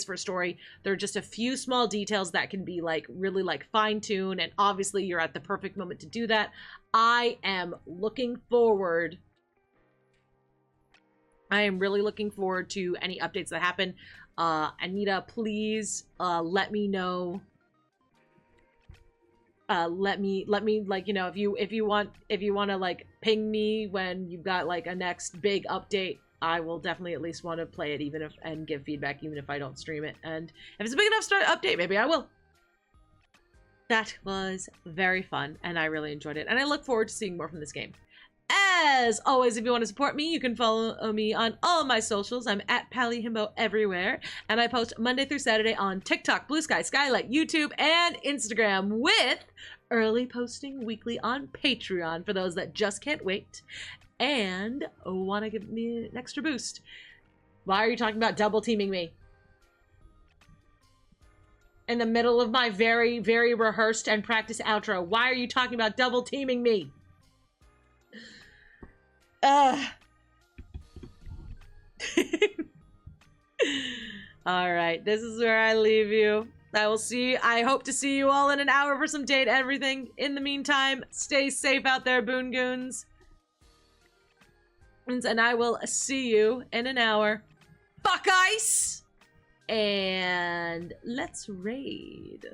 for a story. There are just a few small details that can be like really like fine-tuned, and obviously you're at the perfect moment to do that. I am looking forward. I am really looking forward to any updates that happen. Anita, please let me know. Let me like, you know, if you want to like ping me when you've got like a next big update. I will definitely at least want to play it, even if, and give feedback even if I don't stream it. And if it's a big enough update, maybe I will. That was very fun, and I really enjoyed it, and I look forward to seeing more from this game. As always, if you want to support me, you can follow me on all my socials. I'm at PaliHimbo everywhere, and I post Monday through Saturday on TikTok, Blue Sky, Skylight, YouTube, and Instagram, with early posting weekly on Patreon for those that just can't wait and want to give me an extra boost. Why are you talking about double teaming me? In the middle of my very, very rehearsed and practiced outro. Why are you talking about double teaming me? Alright, this is where I leave you. I hope to see you all in an hour for some date everything. In the meantime, stay safe out there, Boon Goons. And I will see you in an hour. Fuck ice! And let's raid.